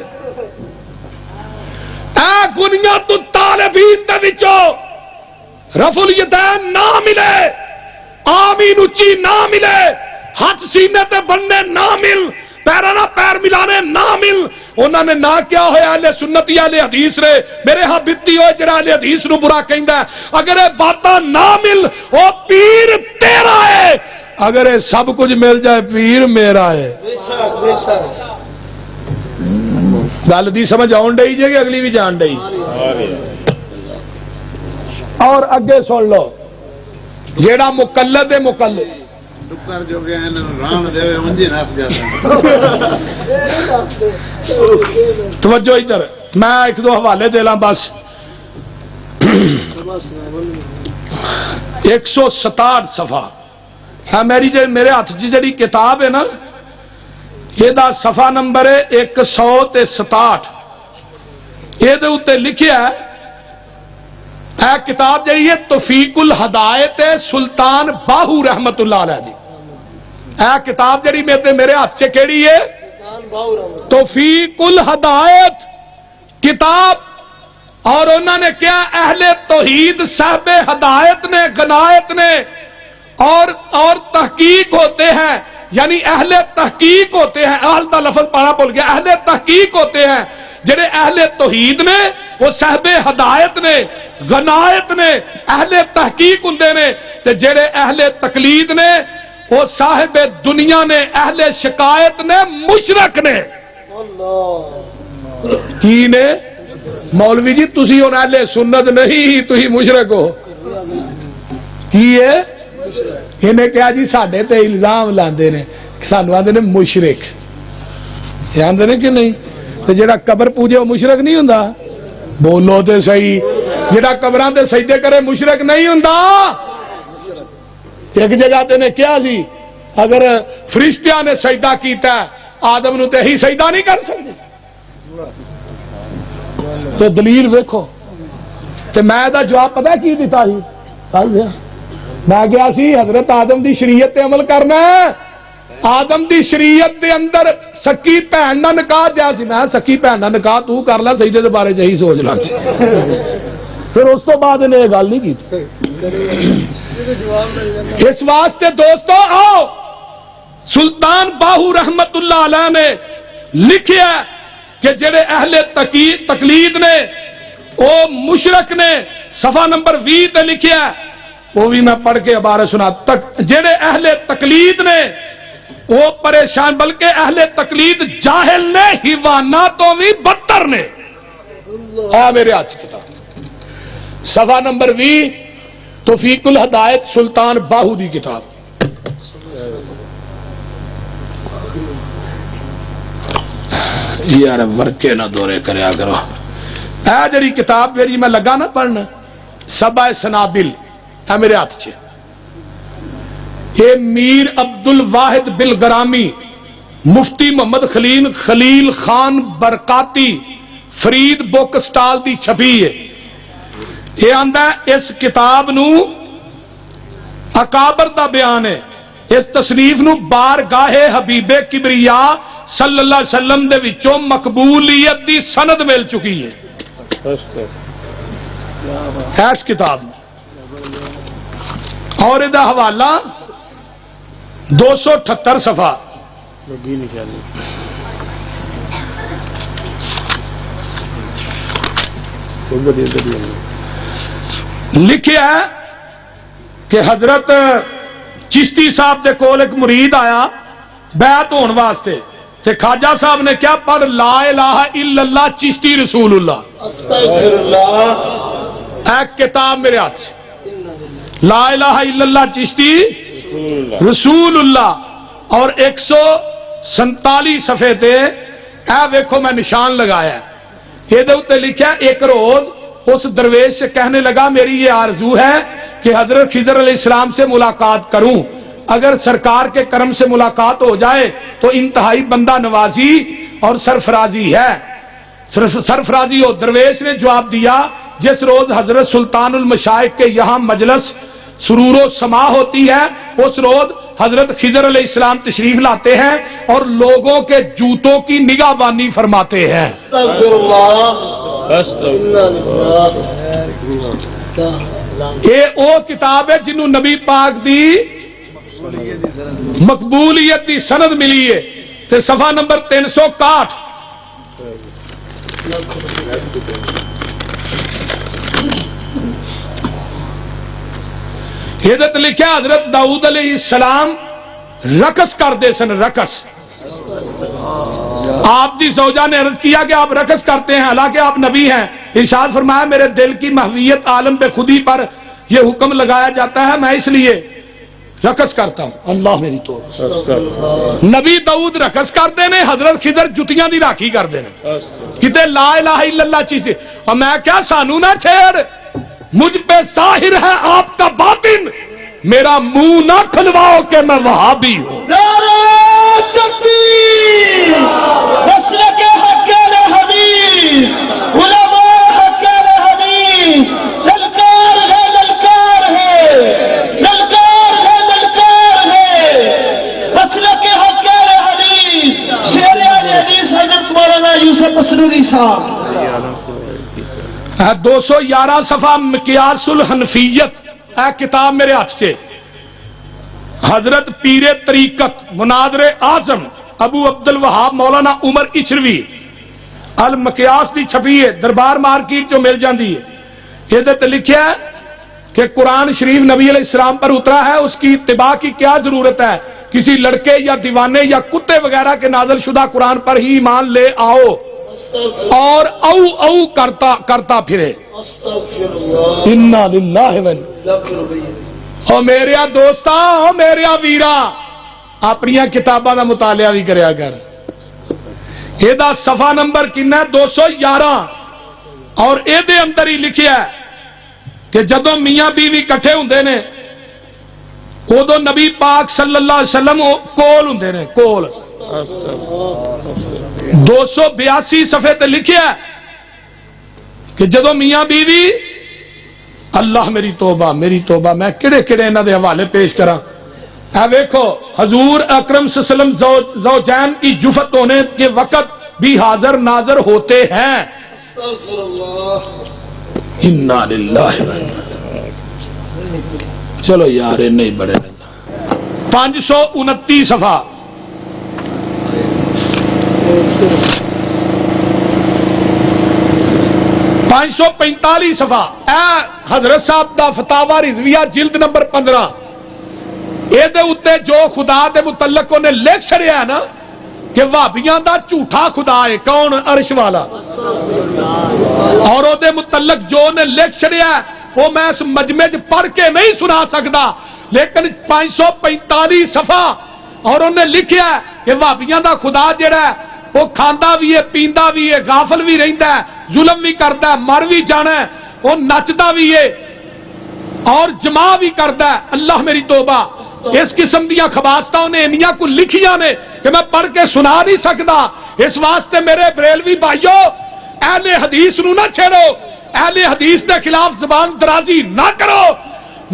اے گنیا تو طالبین دے وچوں رفع الیدین نہ ملے، آمین اچھی نہ ملے، ہاتھ سینے تے بننے نہ مل، پیرانا پیر ملانے نہ مل، انہوں نے نہ کیا ہویا اہل سنت یا اہل حدیث رے، میرے ہاں بتی ہوئے جڑا اہل حدیث نو برا کہندا ہے، اگر یہ باتاں نہ مل او پیر تیرا ہے، اگر یہ سب کچھ مل جائے پیر میرا ہے۔ گل دی سمجھ آن ڈئی جے کہ اگلی بھی جان ڈئی؟ اور اگے سن لو، جیڑا مقلد ہے مقلد جو کہ رام دے منجی ناس جاتا توجہ ادھر، میں ایک دو حوالے دے لاں بس۔ 167 صفحہ ہے میرے ہاتھ جی کتاب ہے نا، یہ صفحہ نمبر ہے 167، یہ لکھیا ہے، اے کتاب جہی ہے توفیق الہدایت سلطان باہو رحمت اللہ علیہ دی، اے کتاب جہی میرے ہاتھ سے کیڑی ہے؟ توفیق الہدایت کتاب، اور انہوں نے کیا اہل توحید صاحب ہدایت نے غنایت نے اور تحقیق ہوتے ہیں، یعنی اہل تحقیق ہوتے ہیں، اہل دا لفظ پانا بول گیا، اہل تحقیق ہوتے ہیں، جڑے اہل توحید نے وہ صاحب ہدایت نے غنایت نے اہل تحقیق ہندے نے، تے جڑے اہل تقلید نے وہ صاحب دنیا نے، اہل شکایت نے مشرک نے۔ کی نے؟ مولوی جی تسی ہن اہل سنت نہیں، تسی مشرک ہو۔ کی ہے؟ انہیں کہا جی ساڈے تے الزام لاندے نے، سانو آندے نے مشرک، یہ آندے نے کہ نہیں؟ تے جڑا قبر پوجے وہ مشرک نہیں ہوندا؟ بولو تے صحیح، جڑا قبراں تے سجدے کرے مشرک نہیں ہوندا؟ ایک جگہ تے نے کیا جی اگر فرشتیاں نے سجدہ کیتا ہے آدم نو تے ہی سجدہ نہیں کر سکتے، تو دلیل ویکھو۔ تے میں دا جواب پتہ کی دیتا ہی، میں گیا سی حضرت آدم دی شریعت تے عمل کرنا ہے، آدم دی شریعت دے اندر سکی بھن دا نکاح جائز سی، میں سکی بھن دا نکاح تو کر لے، سجدے دے بارے چ ہی سوچ لا، پھر اس تو بعد نے یہ گل نہیں کی۔ اس واسطے دوستو آؤ، سلطان باہو رحمت اللہ علیہ نے لکھیا کہ جڑے اہل تقلید نے وہ مشرک نے، صفحہ نمبر 20 تے لکھیا، وہ بھی میں پڑھ کے عبارت سنا، جڑے اہل تقلید نے وہ پریشان، بلکہ اہل تقلید جاہل نے، حیواناتوں بھی بدتر نے۔ میرے ہاتھ کتاب صفحہ نمبر 20 توفیق الہدایت سلطان باہو دی کتاب، یار ورکے نہ دورے کریا کرو، اے جڑی کتاب میری میں لگا نہ پڑھنا، سبع سنابل ہے میرے ہاتھ چ، یہ میر عبد الواحد بلگرامی مفتی محمد خلیل خان برکاتی فرید بک سٹال دی چھپی ہے، یہ آندا ہے اس کتاب نو اکابر دا بیان ہے، اس تصنیف نو بارگاہ حبیب کبریا صلی اللہ علیہ وسلم دے وچوں مقبولیت دی سند مل چکی ہے اس کتاب میں، اور یہ حوالہ 278 صفحہ، لکھیا ہے کہ حضرت چشتی صاحب دے کول ایک مرید آیا بیعت ہون واسطے تے خواجہ صاحب نے کیا پڑھ لا الہ الا اللہ چشتی رسول اللہ استغفر اللہ ایک کتاب میرے ہاتھ سے لا الہ الا اللہ چشتی رسول اللہ اور 147 صفحے تے اے ویکھو میں نشان لگایا ہے یہ دے اوتے لکھا ہے ایک روز اس درویش سے کہنے لگا میری یہ آرزو ہے کہ حضرت خضر علیہ السلام سے ملاقات کروں اگر سرکار کے کرم سے ملاقات ہو جائے تو انتہائی بندہ نوازی اور سرفرازی ہے سرفرازی ہو درویش نے جواب دیا جس روز حضرت سلطان المشائخ کے یہاں مجلس سرور و سما ہوتی ہے اس روز حضرت خضر علیہ السلام تشریف لاتے ہیں اور لوگوں کے جوتوں کی نگاہ بانی فرماتے ہیں استغفر اللہ یہ او کتاب ہے جنہوں نبی پاک دی مقبولیت دی سند ملی ہے تے صفحہ نمبر 361 حضرت لکھا حضرت داؤد علیہ السلام رقص کرتے سن رقص آپ دی زوجہ نے عرض کیا کہ آپ رقص کرتے ہیں حالانکہ آپ نبی ہیں ارشاد فرمایا میرے دل کی محویت عالم بے خودی پر یہ حکم لگایا جاتا ہے میں اس لیے رقص کرتا ہوں اللہ میری تو نبی داؤد رقص کرتے ہیں حضرت خضر جتیاں دی راکھی کرتے ہیں کتے لا الہ الا اللہ چیز اور میں کیا سانو نہ چھیڑ مجھ پہ ظاہر ہے آپ کا باطن میرا منہ نہ کھلواؤ کہ میں وہابی ہوں نعرہ تکبیر مسلک حق حدیث علماء حق حدیث للکار ہے للکار ہے للکار ہے للکار ہے مسلک حق حدیث شیر حدیث حضرت مولانا یوسف اسروری صاحب 211 صفحہ مقیاس الحنفیت اے کتاب میرے ہاتھ سے حضرت پیر طریقت مناظر اعظم ابو عبد الوہاب مولانا عمر اچھروی المقیاس دی چھپی ہے دربار مارکیٹ جو مل جاندی ہے یہ لکھا ہے کہ قرآن شریف نبی علیہ السلام پر اترا ہے اس کی اتباع کی کیا ضرورت ہے کسی لڑکے یا دیوانے یا کتے وغیرہ کے نازل شدہ قرآن پر ہی ایمان لے آؤ اور او او کرتا پھرے انا للہ و او میرے دوستا او میرے ویرا اپنی کتاباں کا مطالعہ بھی کریا کر یہ صفحہ نمبر کنا 211 اور یہ اندر ہی لکھیا ہے کہ جدو میاں بیوی کٹھے ہوندے نے ادو نبی پاک صلی اللہ علیہ وسلم کول ہوندے نے کول 282 صفحے تے لکھیا ہے کہ جدو میاں بیوی اللہ میری توبہ میں کڑے کڑے انہاں دے حوالے پیش کراں اے دیکھو حضور اکرم صلی اللہ علیہ وسلم زوجین کی جفت ہونے کے وقت بھی حاضر ناظر ہوتے ہیں انا للہ چلو یار نہیں بڑے 529 صفحہ پانچ سو 45 صفحہ اے حضرت صاحب دا فتاوا رضویہ جلد نمبر 15 یہ جو خدا دے متعلق نے لکھ چھڑیا ہے نا کہ وہابیاں دا جھوٹا خدا ہے کون عرش والا اور وہ دے متعلق جو نے لکھ چھڑیا ہے وہ میں اس مجمع پڑھ کے نہیں سنا سکتا لیکن 545 صفحہ اور انہیں لکھیا ہے کہ وہابیاں دا خدا جڑا ہے وہ کھاندا بھی ہے پیندا بھی ہے غافل بھی رہندا ہے ظلم بھی کرتا ہے مر بھی جانا ہے وہ نچدا بھی ہے اور جمع بھی کرتا ہے اللہ میری توبہ اس قسم دیا خباستہ نے انیاں کو لکھیاں نے کہ میں پڑھ کے سنا نہیں سکتا اس واسطے میرے بریلوی بھائیو اہل حدیث نو نہ چھیڑو اہل حدیث کے خلاف زبان درازی نہ کرو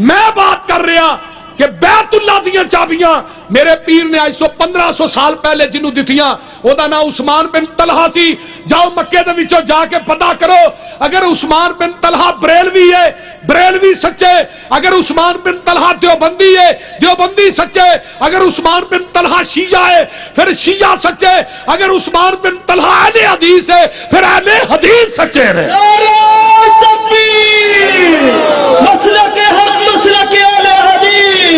میں بات کر رہا کہ بیت اللہ دیاں چابیاں میرے پیر نے آج 1500 سال پہلے جنہوں دتیاں وہ دا نام عثمان بن طلحہ سی جاؤ مکے دے وچوں جا کے پتہ کرو اگر عثمان بن طلحہ بریلوی ہے بریلوی سچے اگر عثمان بن طلحہ دیوبندی ہے دیوبندی سچے اگر عثمان بن طلحہ شیعہ ہے پھر شیعہ سچے اگر عثمان بن طلحہ اہل حدیث ہے پھر اہل حدیث سچے رہے مسلک حق مسلک اہل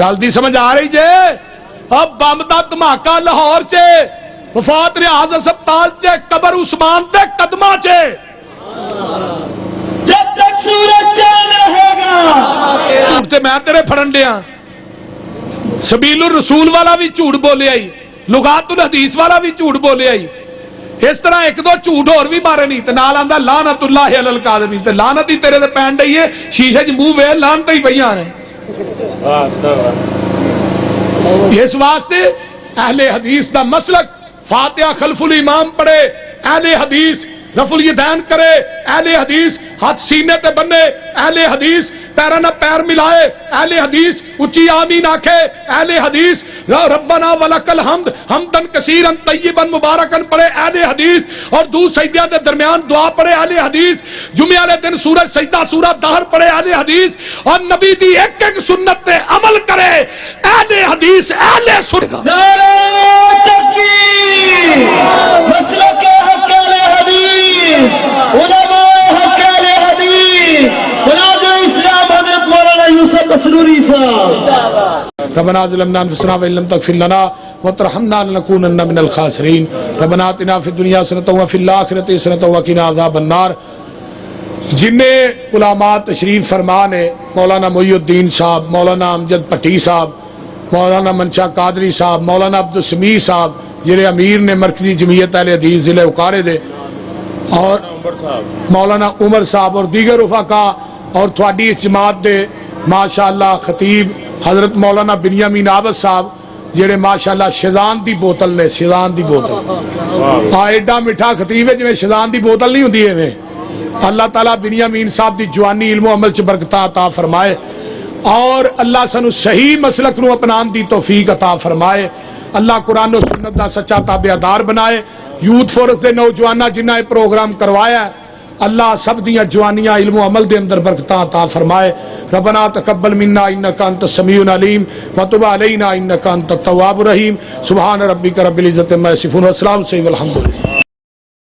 گل دی سمجھ آ رہی جے؟ اب بم دا دھماکہ لاہور چ، وفات ریاض ہسپتال چ، قبر عثمان دے قدمہ چ، جب تک سورج چاند رہے گا جھوٹ تے میں تیرے پھڑن دیا، سبیل الرسول والا بھی جھوٹ بولے آئی، لغات الحدیث والا بھی جھوٹ بولے آئی، اس طرح ایک دو جھوٹ اور بھی مارے نہیں تے نال آندا لعنت اللہ علی الکاذبین، تے لعنت ہی تیرے تے پین ڈئی ہے، شیشے چ منہ ویکھ لعنت ہی پئیاں نے۔ اس واسطے اہل حدیث دا مسلک فاتحہ خلف الامام پڑھے، اہل حدیث رفع الیدین کرے، اہل حدیث ہاتھ سینے تے بنے، اہل حدیث پیرا نہ پیر ملائے، اہل حدیث اچھی آمین آکھے، اہل حدیث ربنا ولک الحمد حمدن کثیرا طیبا مبارکن پڑھے، اہل حدیث اور دو سجدے کے درمیان دعا پڑھے، اہل حدیث جمعے والے دن سورج سجدہ سورہ دہر پڑھے، اہل حدیث اور نبی دی ایک ایک سنت تے عمل کرے، اہل حدیث اہل سنت۔ نعرہ تکبیر، مسلک حق اہل حدیث، علماء حق اہل حدیث، بنیاد اسلام حضرت مولانا یوسف مسروری صاحب۔ ربنا ظلمنا انفسنا وان لم تغفر لنا وترحمنا لنكونن من الخاسرين ربنا آتنا في الدنيا حسنة وفي الآخرة حسنة وقنا عذاب النار۔ جن علماء تشریف فرما نے مولانا محی الدین صاحب، مولانا امجد پٹی صاحب، مولانا منشا قادری صاحب، مولانا عبدالسمیع صاحب جڑے امیر نے مرکزی جمعیت اہل حدیث ضلع اکاڑے دے، اور مولانا عمر صاحب اور دیگر رفقا، اور تھوڑی اس جماعت دے ماشاءاللہ خطیب حضرت مولانا بنیامین عابد صاحب جڑے ماشاءاللہ شیزان دی بوتل نے، شیزان دی بوتل ایڈا میٹھا خطیب ہے جویں شیزان دی بوتل نہیں ہوندی ایویں۔ اللہ تعالیٰ بنیامین صاحب دی جوانی علم و عمل چ برکت عطا فرمائے، اور اللہ سانو صحیح مسلک نو اپنان دی توفیق عطا فرمائے، اللہ قرآن و سنت دا سچا تابعدار بنائے۔ یوتھ فورس دے نوجواناں جنہاں یہ پروگرام کروایا ہے، اللہ سب دیاں جوانیاں علم و عمل دے اندر برکتاں عطا فرمائے۔ ربنا تقبل منا انک انت السمیع العلیم وتب علینا انک انت التواب الرحیم۔ سبحان ربک رب العزت عما یصفون والسلام علیہ والحمد للہ۔